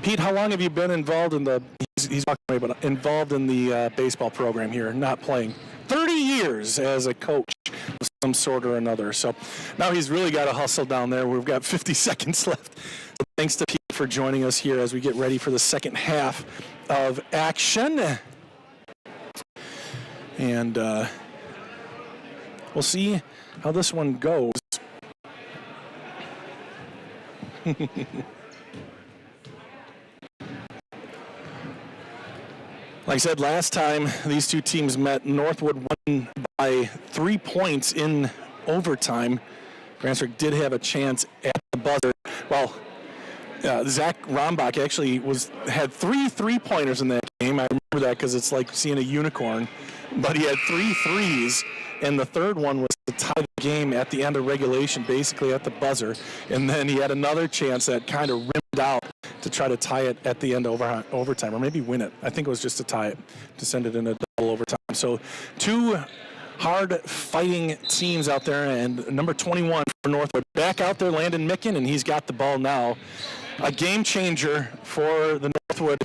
Pete, how long have you been involved in the? He's walking away, but involved in the baseball program here, not playing. 30 years as a coach of some sort or another. So now he's really got to hustle down there. We've got 50 seconds left. So thanks to Pete for joining us here as we get ready for the second half of action. And we'll see how this one goes. Like I said, last time these two teams met, Northwood won by 3 points in overtime. Grantsburg did have a chance at the buzzer. Well, Zach Rombach actually had 3 3-pointers in that game. I remember that because it's like seeing a unicorn. But he had 3 threes, and the third one was to tie the game at the end of regulation, basically at the buzzer. And then he had another chance that kind of rimmed out to try to tie it at the end of overtime, or maybe win it. I think it was just to tie it, to send it in a double overtime. So 2 hard-fighting teams out there, and number 21 for Northwood back out there, Landon Micken, and he's got the ball now. A game changer for the Northwood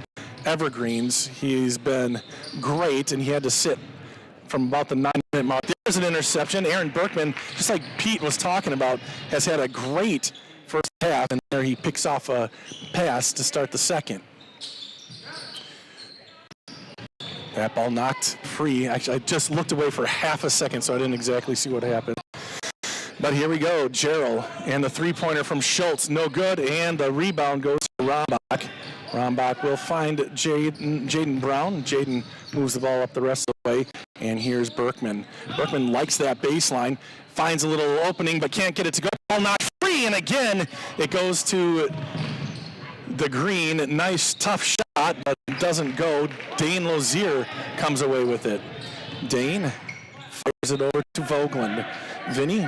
Evergreens. He's been great, and he had to sit from about the 9-minute mark. There's an interception. Aaron Berkman, just like Pete was talking about, has had a great first half, and there he picks off a pass to start the second. That ball knocked free. Actually, I just looked away for half a second, so I didn't exactly see what happened. But here we go, Gerald, and the 3-pointer from Schultz, no good, and the rebound goes to Rombach. Rombach will find Jaden Brown. Jaden moves the ball up the rest of the way, and here's Berkman. Berkman likes that baseline, finds a little opening, but can't get it to go. Ball knocked free, and again, it goes to the green. Nice, tough shot, but it doesn't go. Dane Lozier comes away with it. Dane fires it over to Vogeland. Vinny,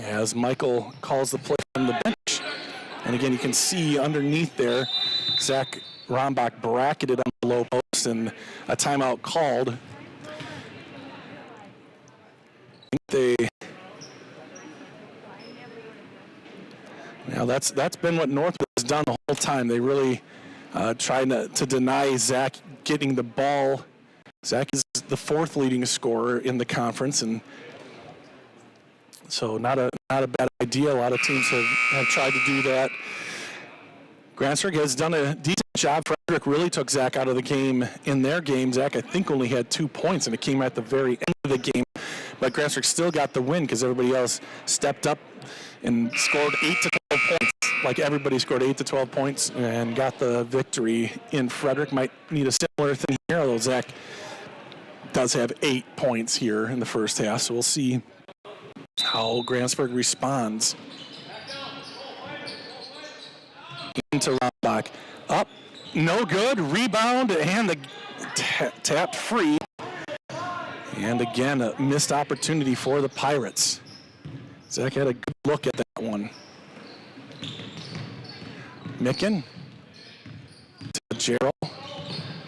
as Michael calls the play from the bench. And again, you can see underneath there, Zach Rombach bracketed on the low post and a timeout called. Now that's been what Northwood has done the whole time. They really tried to deny Zach getting the ball. Zach is the 4th leading scorer in the conference, and so not a bad idea. A lot of teams have tried to do that. Grantsburg has done a decent job. Frederick really took Zach out of the game in their game. Zach, I think, only had 2 points, and it came at the very end of the game. But Grantsburg still got the win because everybody else stepped up and scored 8 to 12 points. Like everybody scored 8 to 12 points and got the victory. In Frederick might need a similar thing here, although Zach does have 8 points here in the first half. So we'll see how Grantsburg responds. Into Rombach. Up, no good. Rebound, and the tapped free. And again, a missed opportunity for the Pirates. Zach had a good look at that one. Micken to Gerald.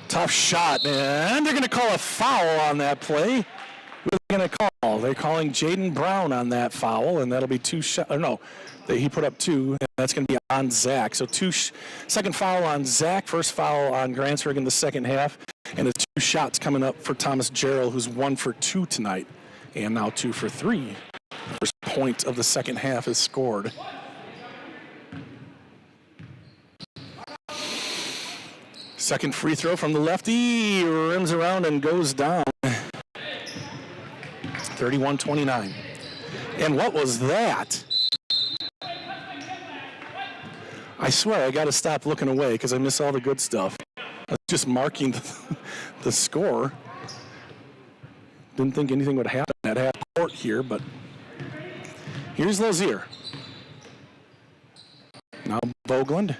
Tough shot, and they're going to call a foul on that play. Who are they going to call? They're calling Jaden Brown on that foul, and that'll be 2 shots. No, he put up 2, and that's going to be on Zach. So second foul on Zach, first foul on Grantsburg in the second half, and the 2 shots coming up for Thomas Gerald, who's 1 for 2 tonight, and now 2 for 3. First point of the second half is scored. Second free throw from the lefty, rims around and goes down. 31-29. And what was that? I swear I got to stop looking away because I miss all the good stuff. I was just marking the score. Didn't think anything would happen at half court here, but here's Lozier. Now Vogeland.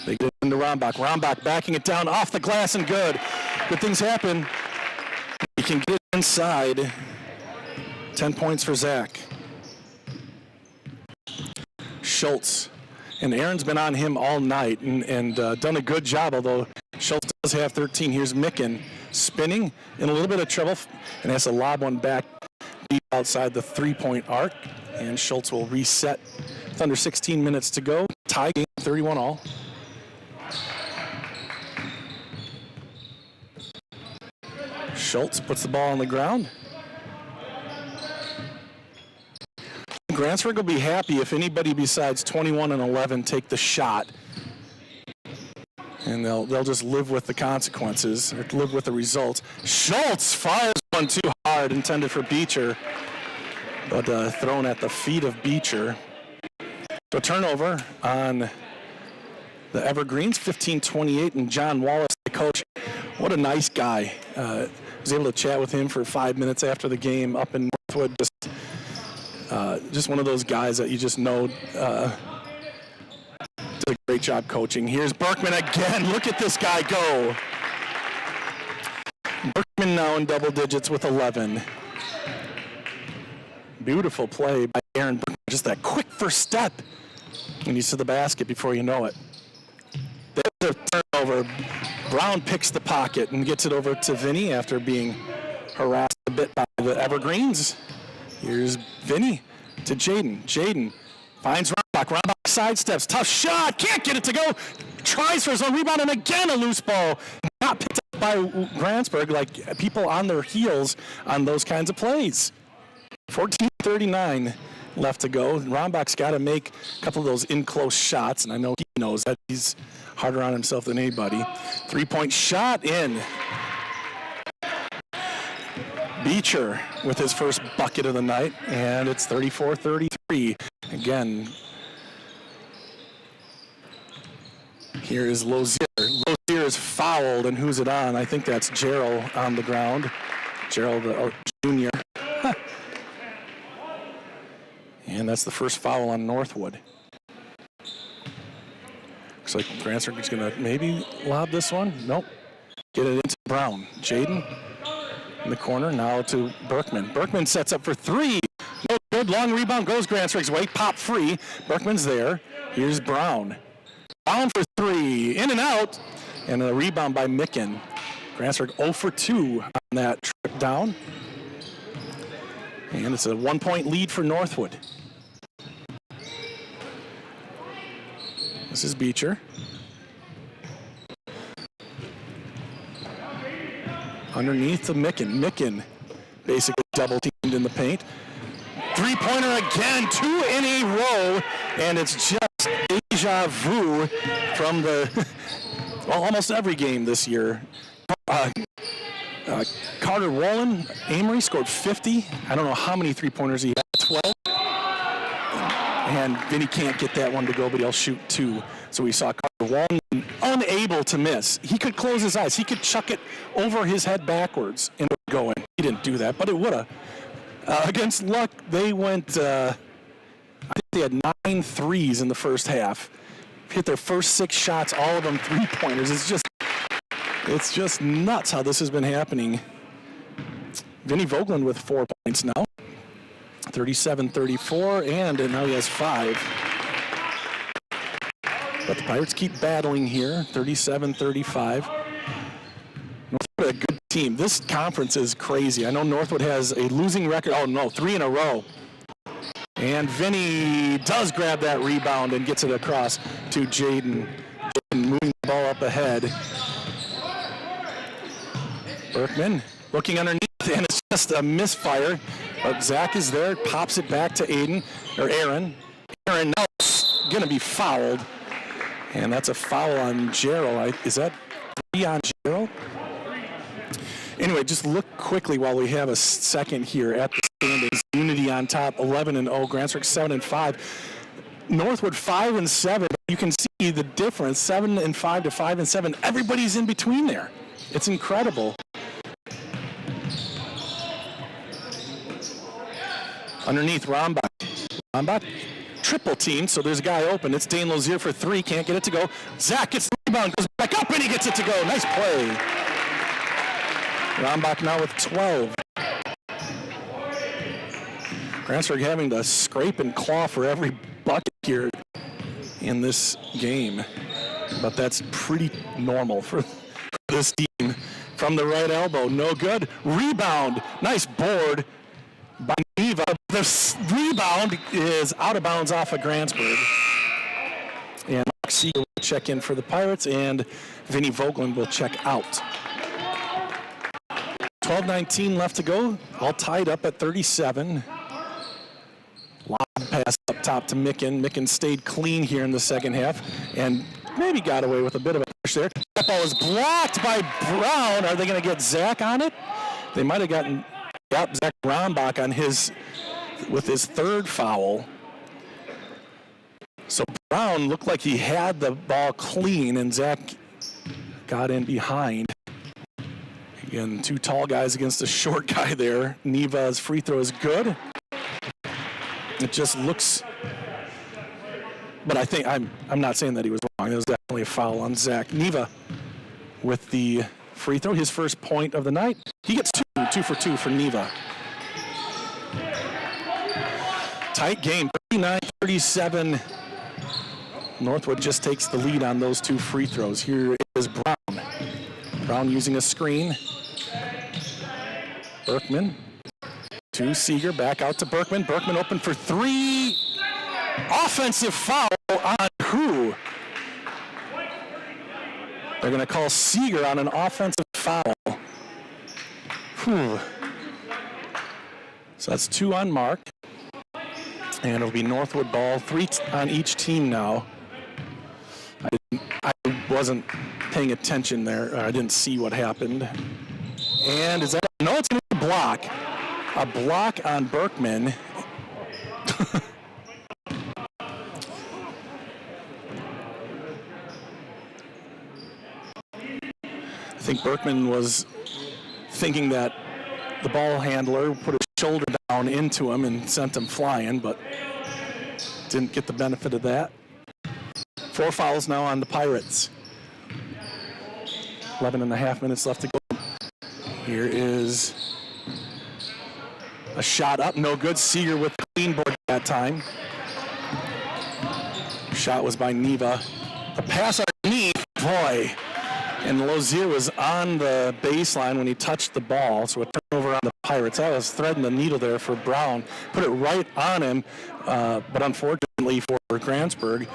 They get it into Rombach. Rombach backing it down off the glass and good. Good things happen. He can get inside. 10 points for Zach. Schultz. And Aaron's been on him all night and done a good job, although Schultz does have 13. Here's Micken spinning in a little bit of trouble and has to lob one back deep outside the 3-point arc. And Schultz will reset with under 16 minutes to go. Tie game, 31-all. Schultz puts the ball on the ground. Grantsburg will be happy if anybody besides 21 and 11 take the shot. And they'll just live with the consequences, or live with the results. Schultz fires one too hard, intended for Beecher. but thrown at the feet of Beecher. So turnover on the Evergreens, 15-28, and John Wallace, the coach. What a nice guy. Was able to chat with him for 5 minutes after the game up in Northwood. Just one of those guys that you just know did a great job coaching. Here's Berkman again. Look at this guy go. Berkman now in double digits with 11. Beautiful play by Aaron Berkman. Just that quick first step. And he's to the basket before you know it. There's a turnover. Brown picks the pocket and gets it over to Vinny after being harassed a bit by the Evergreens. Here's Vinny to Jaden. Jaden finds Rombach. Rombach sidesteps. Tough shot. Can't get it to go. Tries for his own rebound, and again a loose ball. Not picked up by Grantsburg, like people on their heels on those kinds of plays. 14:39 left to go. Rombach's got to make a couple of those in-close shots, and I know he knows that. He's harder on himself than anybody. Three-point shot in. Beecher with his first bucket of the night, and it's 34-33. Again, here is Lozier. Lozier is fouled, and who's it on? I think that's Gerald on the ground. Gerald Jr. And that's the first foul on Northwood. Looks like Grantsburg is going to maybe lob this one. Nope. Get it into Brown. Jaden in the corner, now to Berkman. Berkman sets up for three. No good. Long rebound goes Grantsburg's way. Pop free. Berkman's there. Here's Brown. Brown for three. In and out. And a rebound by Micken. Grantsburg 0 for 2 on that trip down. And it's a 1-point lead for Northwood. This is Beecher. Underneath to Micken. Micken basically double-teamed in the paint. Three-pointer again, 2 in a row, and it's just deja vu from the, well, almost every game this year. Carter Wolin, Amory scored 50. I don't know how many three-pointers he had, 12. And Vinny can't get that one to go, but he'll shoot 2. So we saw Carter Wolin unable to miss. He could close his eyes. He could chuck it over his head backwards and it would go in. He didn't do that, but it would have. Against Luck, they went, I think they had 9 threes in the first half. Hit their first 6 shots, all of them three-pointers. It's just nuts how this has been happening. Vinny Vogeland with 4 points now. 37-34, and now he has 5. But the Pirates keep battling here, 37-35. Northwood, a good team. This conference is crazy. I know Northwood has a losing record. Oh, no, 3 in a row. And Vinny does grab that rebound and gets it across to Jaden. Moving the ball up ahead. Berkman looking underneath, and it's just a misfire. But Zach is there, pops it back to Aaron. Aaron now is going to be fouled. And that's a foul on Gerald. Is that 3 on Gerald? Anyway, just look quickly while we have a second here at the standings. Unity on top, 11-0. Grantsburg 7-5. Northwood 5-7. You can see the difference, 7-5 to 5-7. Everybody's in between there. It's incredible. Underneath Rombach. Rombach triple team, so there's a guy open. It's Dane Lozier for 3, can't get it to go. Zach gets the rebound, goes back up, and he gets it to go. Nice play. Rombach now with 12. Grantsburg having to scrape and claw for every bucket here in this game. But that's pretty normal for this team. From the right elbow, no good. Rebound, nice board by Neva. The rebound is out of bounds off of Grantsburg. And Mark Siegel will check in for the Pirates, and Vinny Vogeland will check out. 12:19 left to go, all tied up at 37. Lob pass up top to Micken. Micken stayed clean here in the second half and maybe got away with a bit of a push there. That ball is blocked by Brown. Are they going to get Zach on it? They might have gotten Zach Rombach on his with his third foul. So Brown looked like he had the ball clean, and Zach got in behind. Again, two tall guys against a short guy there. Neva's free throw is good. It just looks, but I think I'm not saying that he was wrong. There was definitely a foul on Zach. Neva with the free throw, his first point of the night. He gets two for two for Neva. Tight game, 39-37. Northwood just takes the lead on those two free throws. Here is Brown. Brown using a screen. Berkman to Seeger, back out to Berkman. Berkman open for three. Offensive foul on who? They're going to call Seeger on an offensive foul. Whew. So that's two on Mark. And it'll be Northwood ball, three on each team now. I wasn't paying attention there. I didn't see what happened. And is that, no, it's going to be a block. A block on Berkman. I think Berkman was thinking that the ball handler put his shoulder down into him and sent him flying, but didn't get the benefit of that. 4 fouls now on the Pirates. 11.5 minutes left to go. Here is a shot up, no good. Seeger with the clean board that time. Shot was by Neva. The pass underneath, boy. And Lozier was on the baseline when he touched the ball, so a turnover on the Pirates. I was threading the needle there for Brown. Put it right on him, but unfortunately for Grantsburg,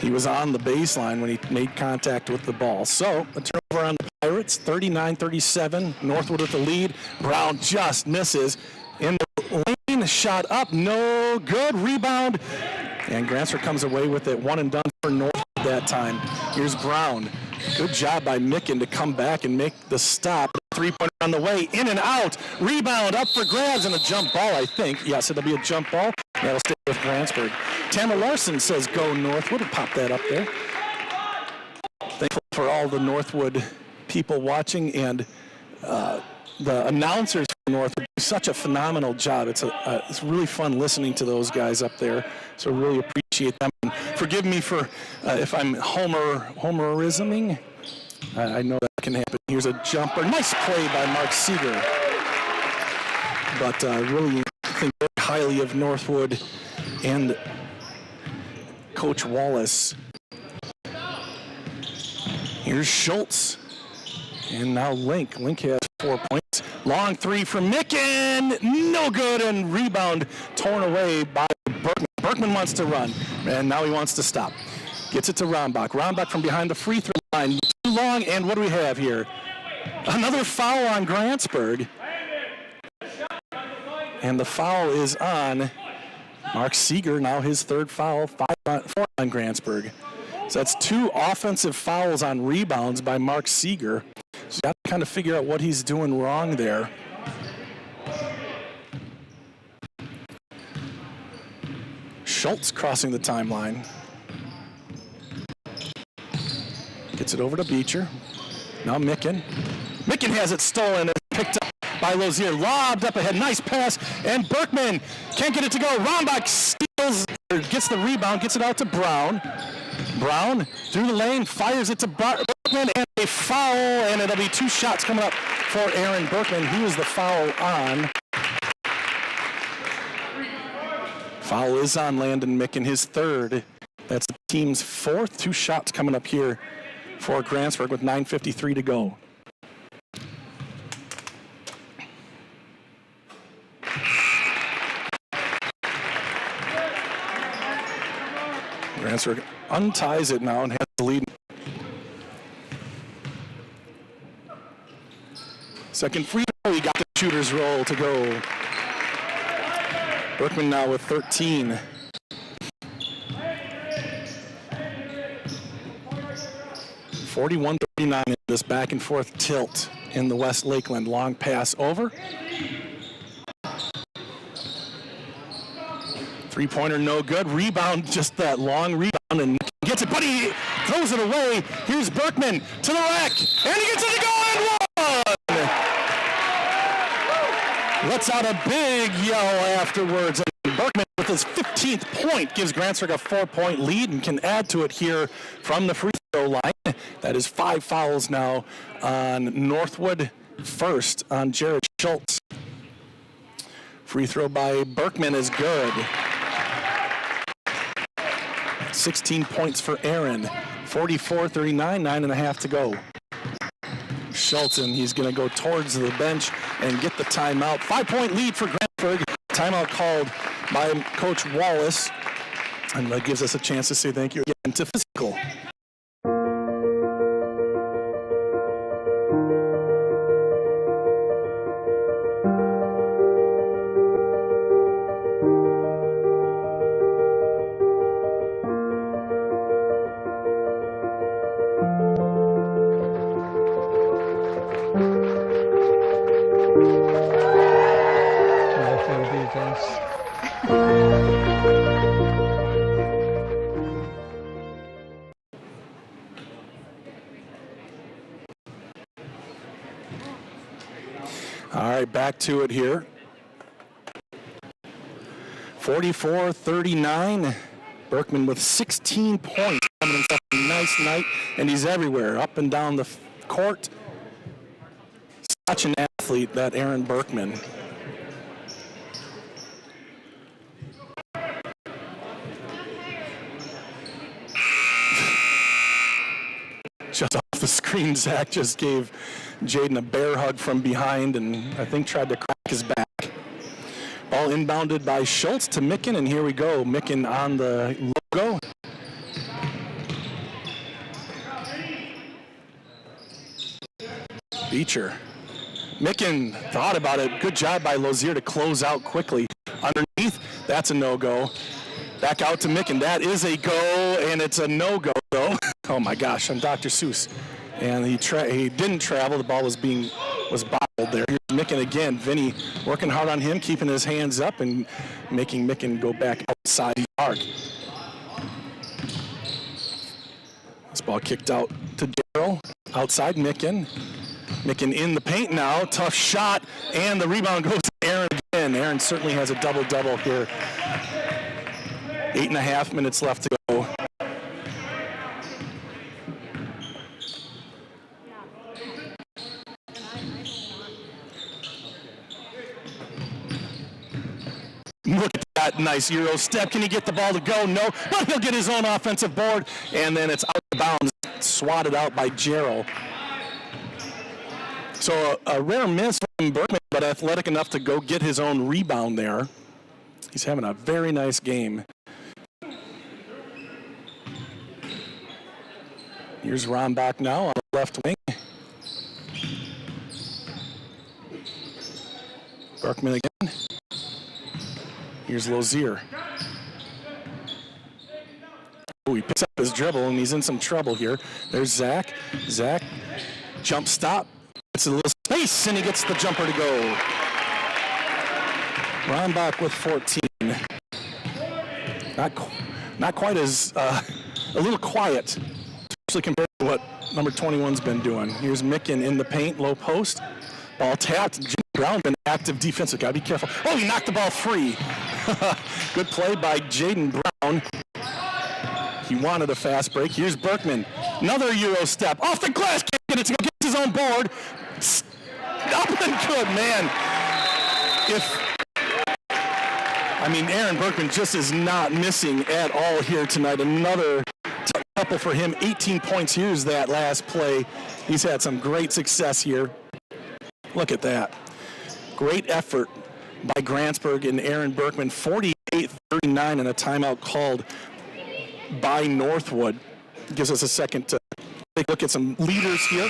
he was on the baseline when he made contact with the ball. So a turnover on the Pirates, 39-37. Northwood with the lead. Brown just misses. In the lane, shot up, no good. Rebound. And Grantsburg comes away with it. One and done for Northwood that time. Here's Brown. Good job by Micken to come back and make the stop. 3-pointer on the way, in and out. Rebound up for grabs and a jump ball, I think. Yes, it'll be a jump ball. That'll stay with Grantsburg. Tamara Larson says go Northwood. We'll pop that up there. Thankful for all the Northwood people watching, and the announcers for Northwood do such a phenomenal job. It's really fun listening to those guys up there. So really appreciate them. And forgive me for if I'm homerisming. I know that can happen. Here's a jumper. Nice play by Mark Seeger. But really think very highly of Northwood and Coach Wallace. Here's Schultz. And now Link. Link has 4 points. Long three from Micken. No good, and rebound torn away by Berkman. Berkman wants to run, and now he wants to stop. Gets it to Rombach. Rombach from behind the free throw line. Too long, and what do we have here? Another foul on Grantsburg. And the foul is on Mark Seeger, now his third foul, 4 on Grantsburg. So that's 2 offensive fouls on rebounds by Mark Seeger. So you got to kind of figure out what he's doing wrong there. Schultz crossing the timeline. Gets it over to Beecher. Now Micken. Micken has it stolen and picked up by Lozier. Lobbed up ahead. Nice pass. And Berkman can't get it to go. Rombach steals, or gets the rebound, gets it out to Brown. Brown through the lane, fires it to Berkman, and a foul, and it'll be 2 shots coming up for Aaron Berkman. He was the foul on. Foul is on Landon Micken, his third. That's the team's 4th. 2 shots coming up here for Grantsburg with 9:53 to go. Grantsburg unties it now and has the lead. Second free throw, he got the shooter's roll to go. Berkman now with 13. (41-39) in this back and forth tilt in the West Lakeland. Long pass over. Three-pointer no good. Rebound, just that long rebound, and gets it, but he throws it away. Here's Berkman to the rack, and he gets it to go and one! Lets out a big yell afterwards. And Berkman with his 15th point gives Grantsburg a 4-point lead and can add to it here from the free throw line. That is 5 fouls now on Northwood, first on Jared Schultz. Free throw by Berkman is good. 16 points for Aaron. 44-39, 9.5 to go. Schultz, and he's going to go towards the bench and get the timeout. 5-point lead for Grantsburg. Timeout called by Coach Wallace. And that gives us a chance to say thank you again to Physical. All right, back to it here. 44-39. Berkman with 16 points. Having himself a nice night, and he's everywhere, up and down the court. Such an athlete, that Aaron Berkman. Just off the screen, Zach just gave Jaden a bear hug from behind and I think tried to crack his back. Ball inbounded by Schultz to Micken, and here we go. Micken on the logo. Beecher. Micken thought about it. Good job by Lozier to close out quickly. Underneath, that's a no-go. Back out to Micken. That is a go, and it's a no-go, though. Oh, my gosh, I'm Dr. Seuss. And he didn't travel. The ball was bobbled there. Here's Micken again. Vinny working hard on him, keeping his hands up and making Micken go back outside the arc. This ball kicked out to Darrell. Outside Micken. Micken in the paint now. Tough shot, and the rebound goes to Aaron again. Aaron certainly has a double-double here. 8.5 minutes left to go. Look at that nice Euro step. Can he get the ball to go? No, but he'll get his own offensive board, and then it's out of bounds, swatted out by Jarrell. So a rare miss from Berkman, but athletic enough to go get his own rebound there. He's having a very nice game. Here's Rombach now on the left wing. Berkman again. Here's Lozier. Oh, he picks up his dribble, and he's in some trouble here. There's Zach. Zach, jump stop. It's a little space, and he gets the jumper to go. Rombach with 14. Not quite as, a little quiet, especially compared to what number 21's been doing. Here's Micken in the paint, low post. Ball tapped. Jimmy Brown, an active defensive guy. Be careful. Oh, he knocked the ball free. Good play by Jaden Brown. He wanted a fast break. Here's Berkman. Another Euro step. Off the glass. Can't get it to go. Gets his own board. Up and good, man. Aaron Berkman just is not missing at all here tonight. Another couple for him. 18 points. Here's that last play. He's had some great success here. Look at that. Great effort by Grantsburg and Aaron Berkman. 48-39 and a timeout called by Northwood. Gives us a second to take a look at some leaders here.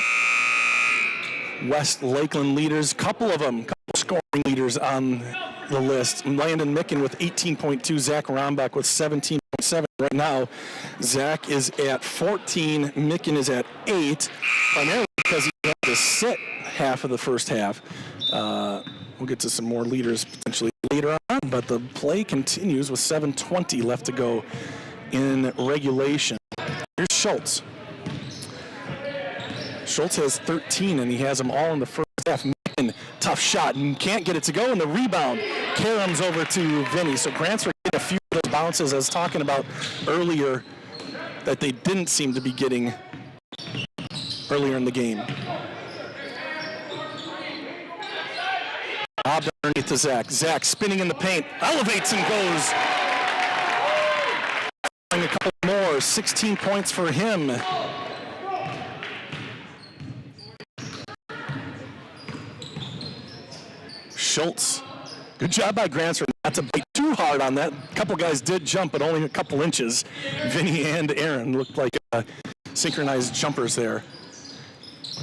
West Lakeland leaders, couple of them, couple scoring leaders on the list. Landon Micken with 18.2, Zach Rombach with 17.7. Right now, Zach is at 14, Micken is at 8, primarily because he had to sit half of the first half. We'll get to some more leaders potentially later on, but the play continues with 7:20 left to go in regulation. Here's Schultz. Schultz has 13, and he has them all in the first half. Micken, tough shot, and can't get it to go, and the rebound caroms over to Vinny. So Grantsburg get a few of those bounces I was talking about earlier that they didn't seem to be getting earlier in the game. Bob underneath to Zach. Zach spinning in the paint, elevates and goes. A couple more, 16 points for him. Schultz, good job by Grantsburg not to bite too hard on that. A couple guys did jump, but only a couple inches. Vinny and Aaron looked like synchronized jumpers there.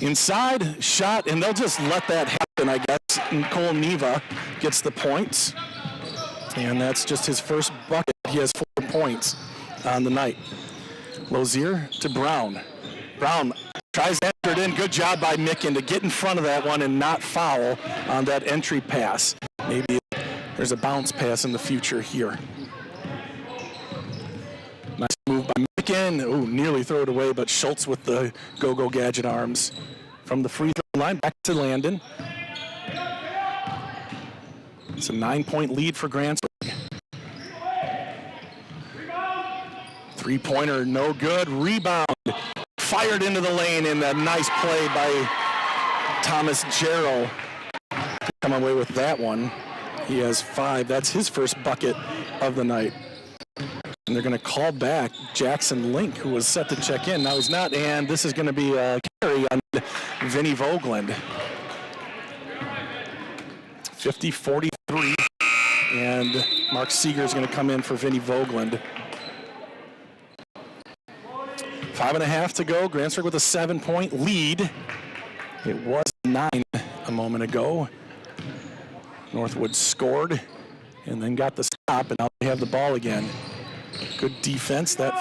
Inside, shot, and they'll just let that happen, I guess. And Cole Neva gets the points, and that's just his first bucket. He has 4 points on the night. Lozier to Brown. Brown tries to enter it in. Good job by Micken to get in front of that one and not foul on that entry pass. Maybe there's a bounce pass in the future here. Nice move by Micken. Ooh, nearly throw it away, but Schultz with the go-go gadget arms. From the free throw line, back to Landon. It's a 9-point lead for Grantsburg. Three-pointer, no good. Rebound. Fired into the lane, and a nice play by Thomas Jarrell to come away with that one. He has 5. That's his first bucket of the night. And they're going to call back Jackson Link, who was set to check in. Now he's not, and this is going to be a carry on Vinny Vogland. 50-43, and Mark Seeger is going to come in for Vinny Vogland. 5.5 to go. Grantsburg with a 7-point lead. It was 9 a moment ago. Northwood scored and then got the stop, and now they have the ball again. Good defense. That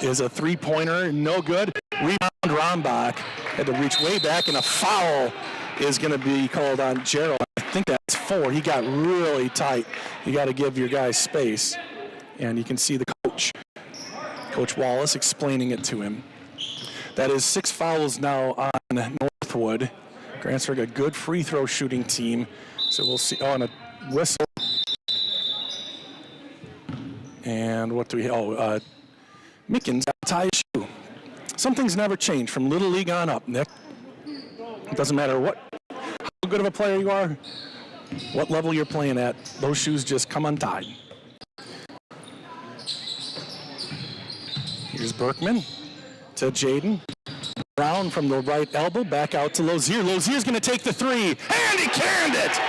is a three-pointer. No good. Rebound, Rombach. Had to reach way back, and a foul is going to be called on Gerald. I think that's 4. He got really tight. You got to give your guys space. And you can see the coach, Coach Wallace, explaining it to him. That is 6 fouls now on Northwood. Grantsburg, a good free throw shooting team. So we'll see. Oh, and a whistle. And what do we, Micken's got to tie his shoe. Some things never change from Little League on up, Nick. It doesn't matter how good of a player you are, what level you're playing at, those shoes just come untied. Here's Berkman to Jaden. Brown from the right elbow, back out to Lozier. Lozier's going to take the 3, and he canned it!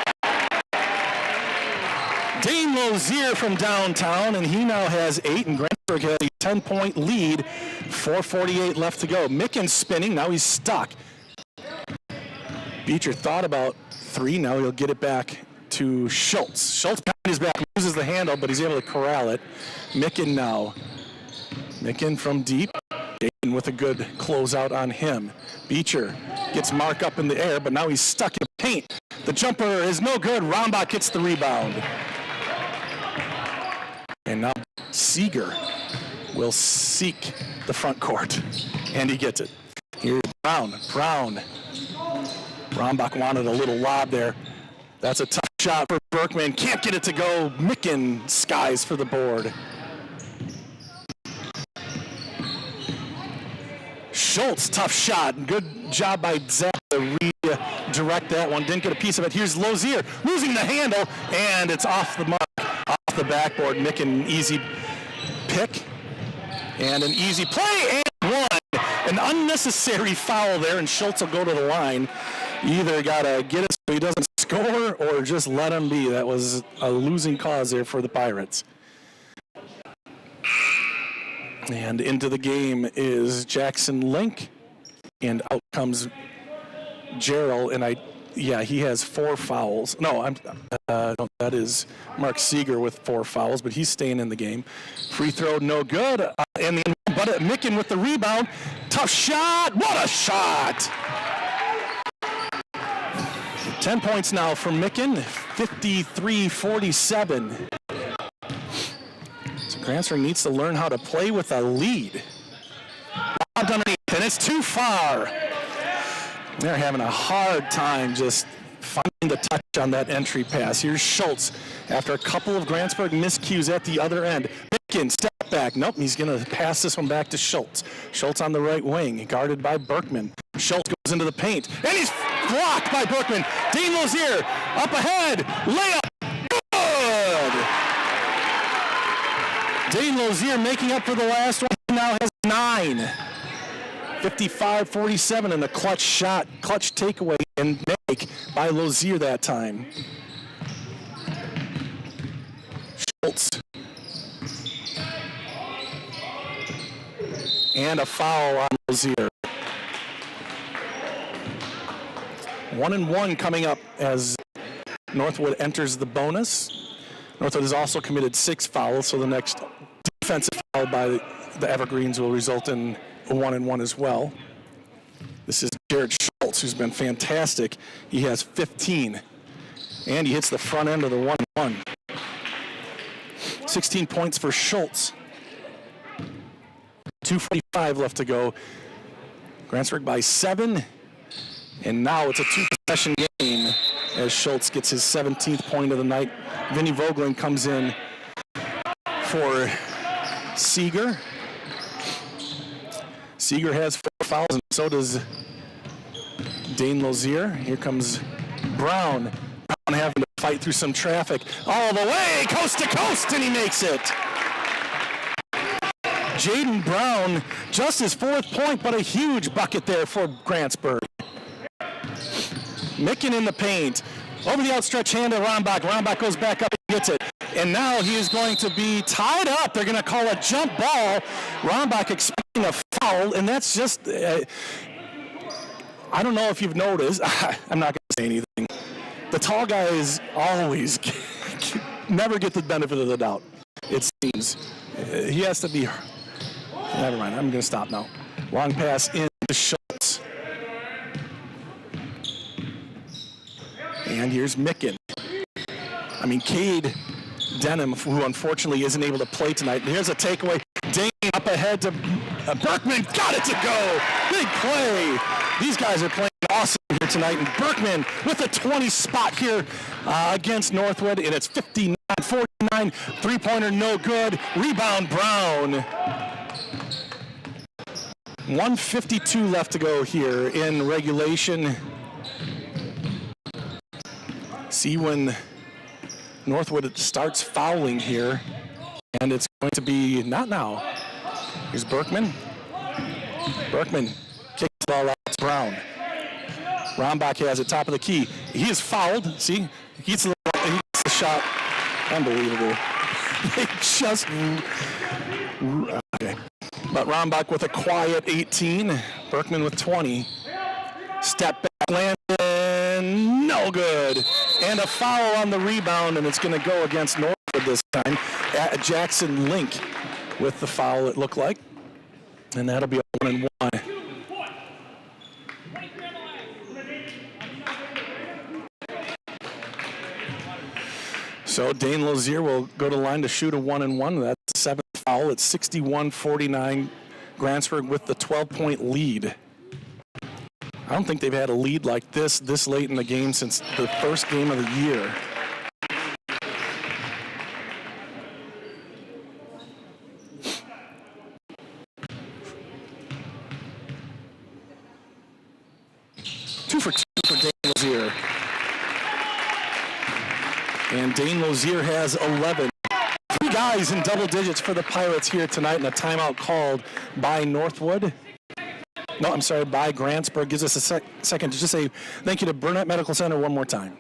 Dane Lozier from downtown, and he now has 8, and Grantsburg has a 10-point lead. 4:48 left to go. Micken's spinning, now he's stuck. Beecher thought about 3, now he'll get it back to Schultz. Schultz behind his back, loses the handle, but he's able to corral it. Micken now. Micken from deep. Dayton with a good closeout on him. Beecher gets Mark up in the air, but now he's stuck in the paint. The jumper is no good. Rombach gets the rebound. And now Seeger will seek the front court, and he gets it. Here's Brown. Rombach wanted a little lob there. That's a tough shot for Berkman. Can't get it to go. Micken skies for the board. Schultz, tough shot. Good job by Zach to redirect that one. Didn't get a piece of it. Here's Lozier losing the handle, and it's off the mark, off the backboard. Micken, easy pick, and an easy play, and one. An unnecessary foul there, and Schultz will go to the line. You either got to get it so he doesn't score or just let him be. That was a losing cause there for the Pirates. And into the game is Jackson Link, and out comes Gerald, and he has 4 fouls. No, that is Mark Seeger with 4 fouls, but he's staying in the game. Free throw, no good, but Micken with the rebound. Tough shot, what a shot! 10 points now for Micken, 53-47. So Grantsburg needs to learn how to play with a lead. Lobbed underneath, and it's too far. They're having a hard time just finding the touch on that entry pass. Here's Schultz after a couple of Grantsburg miscues at the other end. Micken, step back. Nope, he's going to pass this one back to Schultz. Schultz on the right wing, guarded by Berkman. Schultz goes into the paint, and he's blocked by Berkman. Dean Lozier up ahead, layup, good! Dean Lozier making up for the last one, he now has 9. 55-47, and a clutch shot, clutch takeaway and make by Lozier that time. Schultz. And a foul on Lozier. 1-1 coming up as Northwood enters the bonus. Northwood has also committed 6 fouls, so the next defensive foul by the Evergreens will result in a 1-1 as well. This is Jared Schultz, who's been fantastic. He has 15, and he hits the front end of the 1-1. 16 points for Schultz. 2:45 left to go. Grantsburg by 7, and now it's a 2-possession game as Schultz gets his 17th point of the night. Vinny Vogeling comes in for Seeger. Seeger has 4 fouls, and so does Dane Lozier. Here comes Brown. Brown having to fight through some traffic all the way, coast to coast, and he makes it. Jaden Brown, just his 4th point, but a huge bucket there for Grantsburg. Micken in the paint. Over the outstretched hand of Rombach. Rombach goes back up and gets it. And now he is going to be tied up. They're going to call a jump ball. Rombach expecting a foul, and that's just, I don't know if you've noticed. I'm not going to say anything. The tall guys always never get the benefit of the doubt, it seems. He has to be, never mind, I'm going to stop now. Long pass in to Schultz. And here's Micken. I mean, Cade Denham, who unfortunately isn't able to play tonight. Here's a takeaway. Dane up ahead to Berkman. Got it to go. Big play. These guys are playing awesome here tonight. And Berkman with a 20 spot here against Northwood. And it's 59-49. Three-pointer no good. Rebound Brown. 1:52 left to go here in regulation. See when Northwood starts fouling here, and it's going to be not now. Here's Berkman. Berkman kicks the ball out to Brown. Rombach has it top of the key. He is fouled. See, he gets the shot. Unbelievable. They just okay. But Rombach with a quiet 18. Berkman with 20. Step back, Landon, no good. And a foul on the rebound, and it's going to go against Northwood this time. Jackson Link with the foul, it looked like. And that'll be a 1-1. So Dane Lozier will go to the line to shoot a 1-1. That's the 7th foul. It's 61-49. Grantsburg with the 12-point lead. I don't think they've had a lead like this late in the game since the first game of the year. Two for Dane Lozier. And Dane Lozier has 11. 3 guys in double digits for the Pirates here tonight, and a timeout called by Northwood. No, I'm sorry, by Grantsburg. Gives us a second to just say thank you to Burnett Medical Center one more time.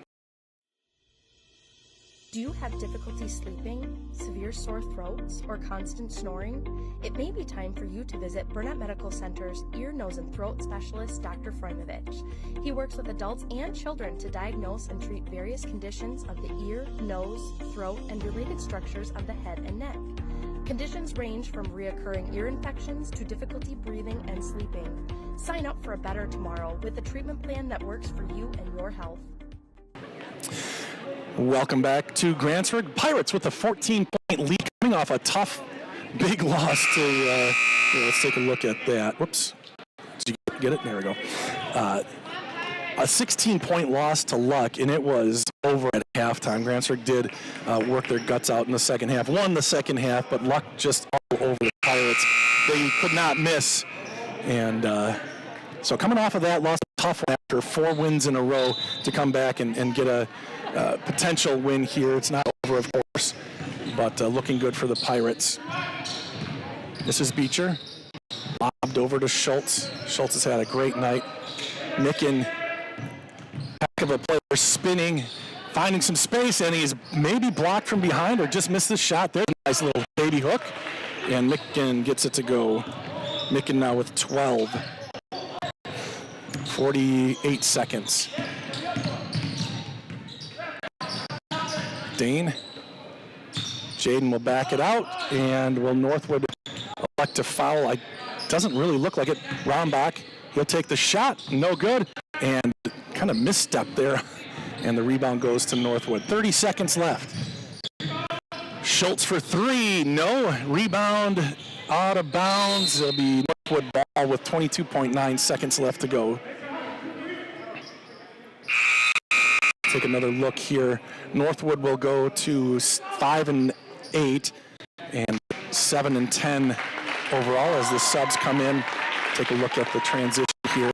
Do you have difficulty sleeping, severe sore throats, or constant snoring? It may be time for you to visit Burnett Medical Center's ear, nose, and throat specialist, Dr. Frojmovich. He works with adults and children to diagnose and treat various conditions of the ear, nose, throat, and related structures of the head and neck. Conditions range from reoccurring ear infections to difficulty breathing and sleeping. Sign up for a better tomorrow with a treatment plan that works for you and your health. Welcome back to Grantsburg. Pirates with a 14-point lead coming off a tough, big loss to, let's take a look at that. Whoops. Did you get it? There we go. A 16-point loss to Luck, and it was over at halftime. Grantsburg did work their guts out in the second half, won the second half, but Luck just all over the Pirates. They could not miss, and so coming off of that, lost a tough one after 4 wins in a row to come back and get a potential win here. It's not over, of course, but looking good for the Pirates. This is Beecher. Lobbed over to Schultz. Schultz has had a great night. Micken, heck of a player, spinning, finding some space, and he's maybe blocked from behind or just missed the shot. There's a nice little baby hook, and Micken gets it to go. Micken now with 12. 48 seconds. Dane. Jaden will back it out, and will Northwood elect to foul? Doesn't really look like it. Rombach, he'll take the shot, no good, and kind of misstep there, and the rebound goes to Northwood. 30 seconds left. Schultz for 3, no. Rebound out of bounds. It'll be Northwood ball with 22.9 seconds left to go. Take another look here. Northwood will go to 5-8 and 7-10 overall as the subs come in. Take a look at the transition here.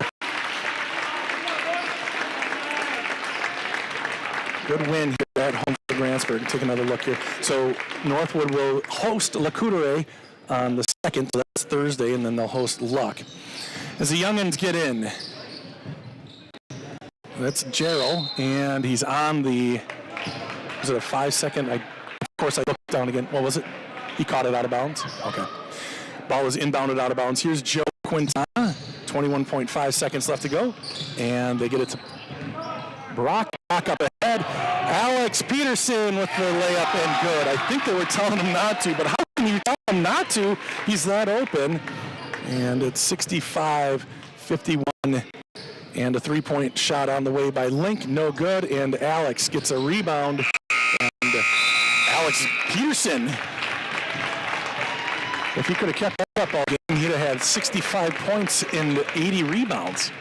Good win here at home for Grantsburg. Take another look here. So Northwood will host Lakeland on the 2nd, so that's Thursday, and then they'll host Luck. As the youngins get in, that's Gerald, and he's on the, was it a 5-second? Of course, I looked down again. What was it? He caught it out of bounds? Okay. Ball was inbounded out of bounds. Here's Joe Quintana, 21.5 seconds left to go, and they get it to Brock. Brock up ahead. Alex Peterson with the layup and good. I think they were telling him not to, but how can you tell him not to? He's that open. And it's 65-51. And a 3-point shot on the way by Link, no good. And Alex gets a rebound. And Alex Peterson, if he could have kept that up all game, he'd have had 65 points and 80 rebounds.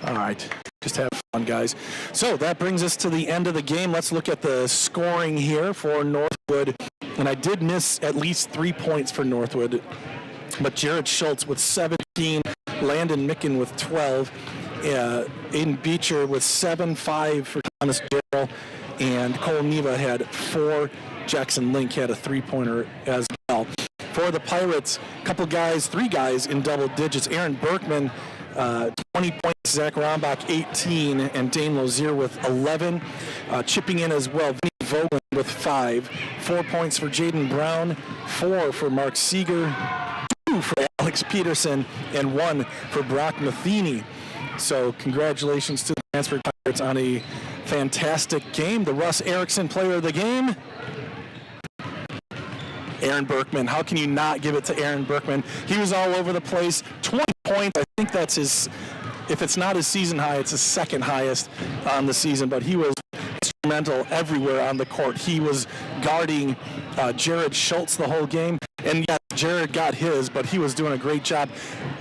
All right, just have fun, guys. So that brings us to the end of the game. Let's look at the scoring here for Northwood. And I did miss at least 3 points for Northwood. But Jared Schultz with 17, Landon Micken with 12, Aiden Beecher with 7, 5 for Thomas Darrell, and Cole Neva had 4. Jackson Link had a 3-pointer as well. For the Pirates, couple guys, 3 guys in double digits. Aaron Berkman, 20 points, Zach Rombach 18, and Dane Lozier with 11. Chipping in as well, Vinny Vogel with 5. 4 points for Jaden Brown, 4 for Mark Seeger, 2 for Alex Peterson, and 1 for Brock Matheny. So congratulations to the Grantsburg Pirates on a fantastic game. The Russ Erickson player of the game, Aaron Berkman. How can you not give it to Aaron Berkman? He was all over the place. 20 points. I think that's his, if it's not his season high, it's his second highest on the season, but he was instrumental everywhere on the court. He was guarding Jared Schultz the whole game. And yes, Jared got his, but he was doing a great job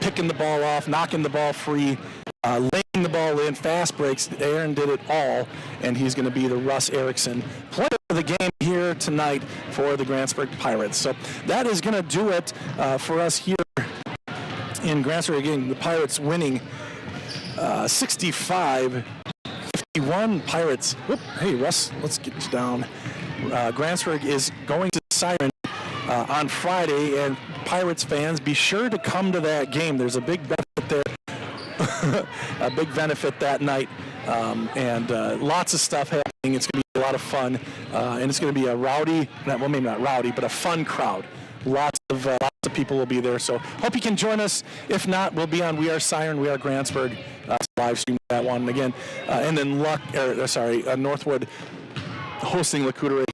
picking the ball off, knocking the ball free, laying the ball in, fast breaks. Aaron did it all, and he's going to be the Russ Erickson player of the game here tonight for the Grantsburg Pirates. So that is going to do it for us here in Grantsburg. Again, the Pirates winning 65-51. Pirates. Whoop, hey, Russ, let's get you down. Grantsburg is going to Siren on Friday, and Pirates fans, be sure to come to that game. There's a big benefit there, a big benefit that night, and lots of stuff happening. It's going to be a lot of fun, and it's going to be a rowdy, well, maybe not rowdy, but a fun crowd. Lots of people will be there, so hope you can join us. If not, we'll be on We Are Siren, We Are Grantsburg, live stream that one again, and then Northwood hosting Lakeland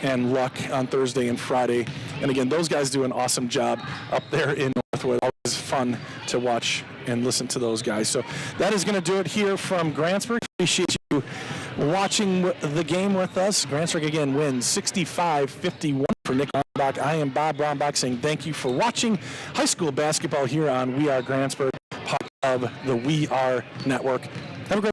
and Luck on Thursday and Friday. And again, those guys do an awesome job up there in Northwood. Always fun to watch and listen to those guys. So that is going to do it here from Grantsburg. Appreciate you watching the game with us. Grantsburg again wins 65-51 for Nick Rambach. I am Bob Rambach saying thank you for watching high school basketball here on We Are Grantsburg, part of the We Are Network.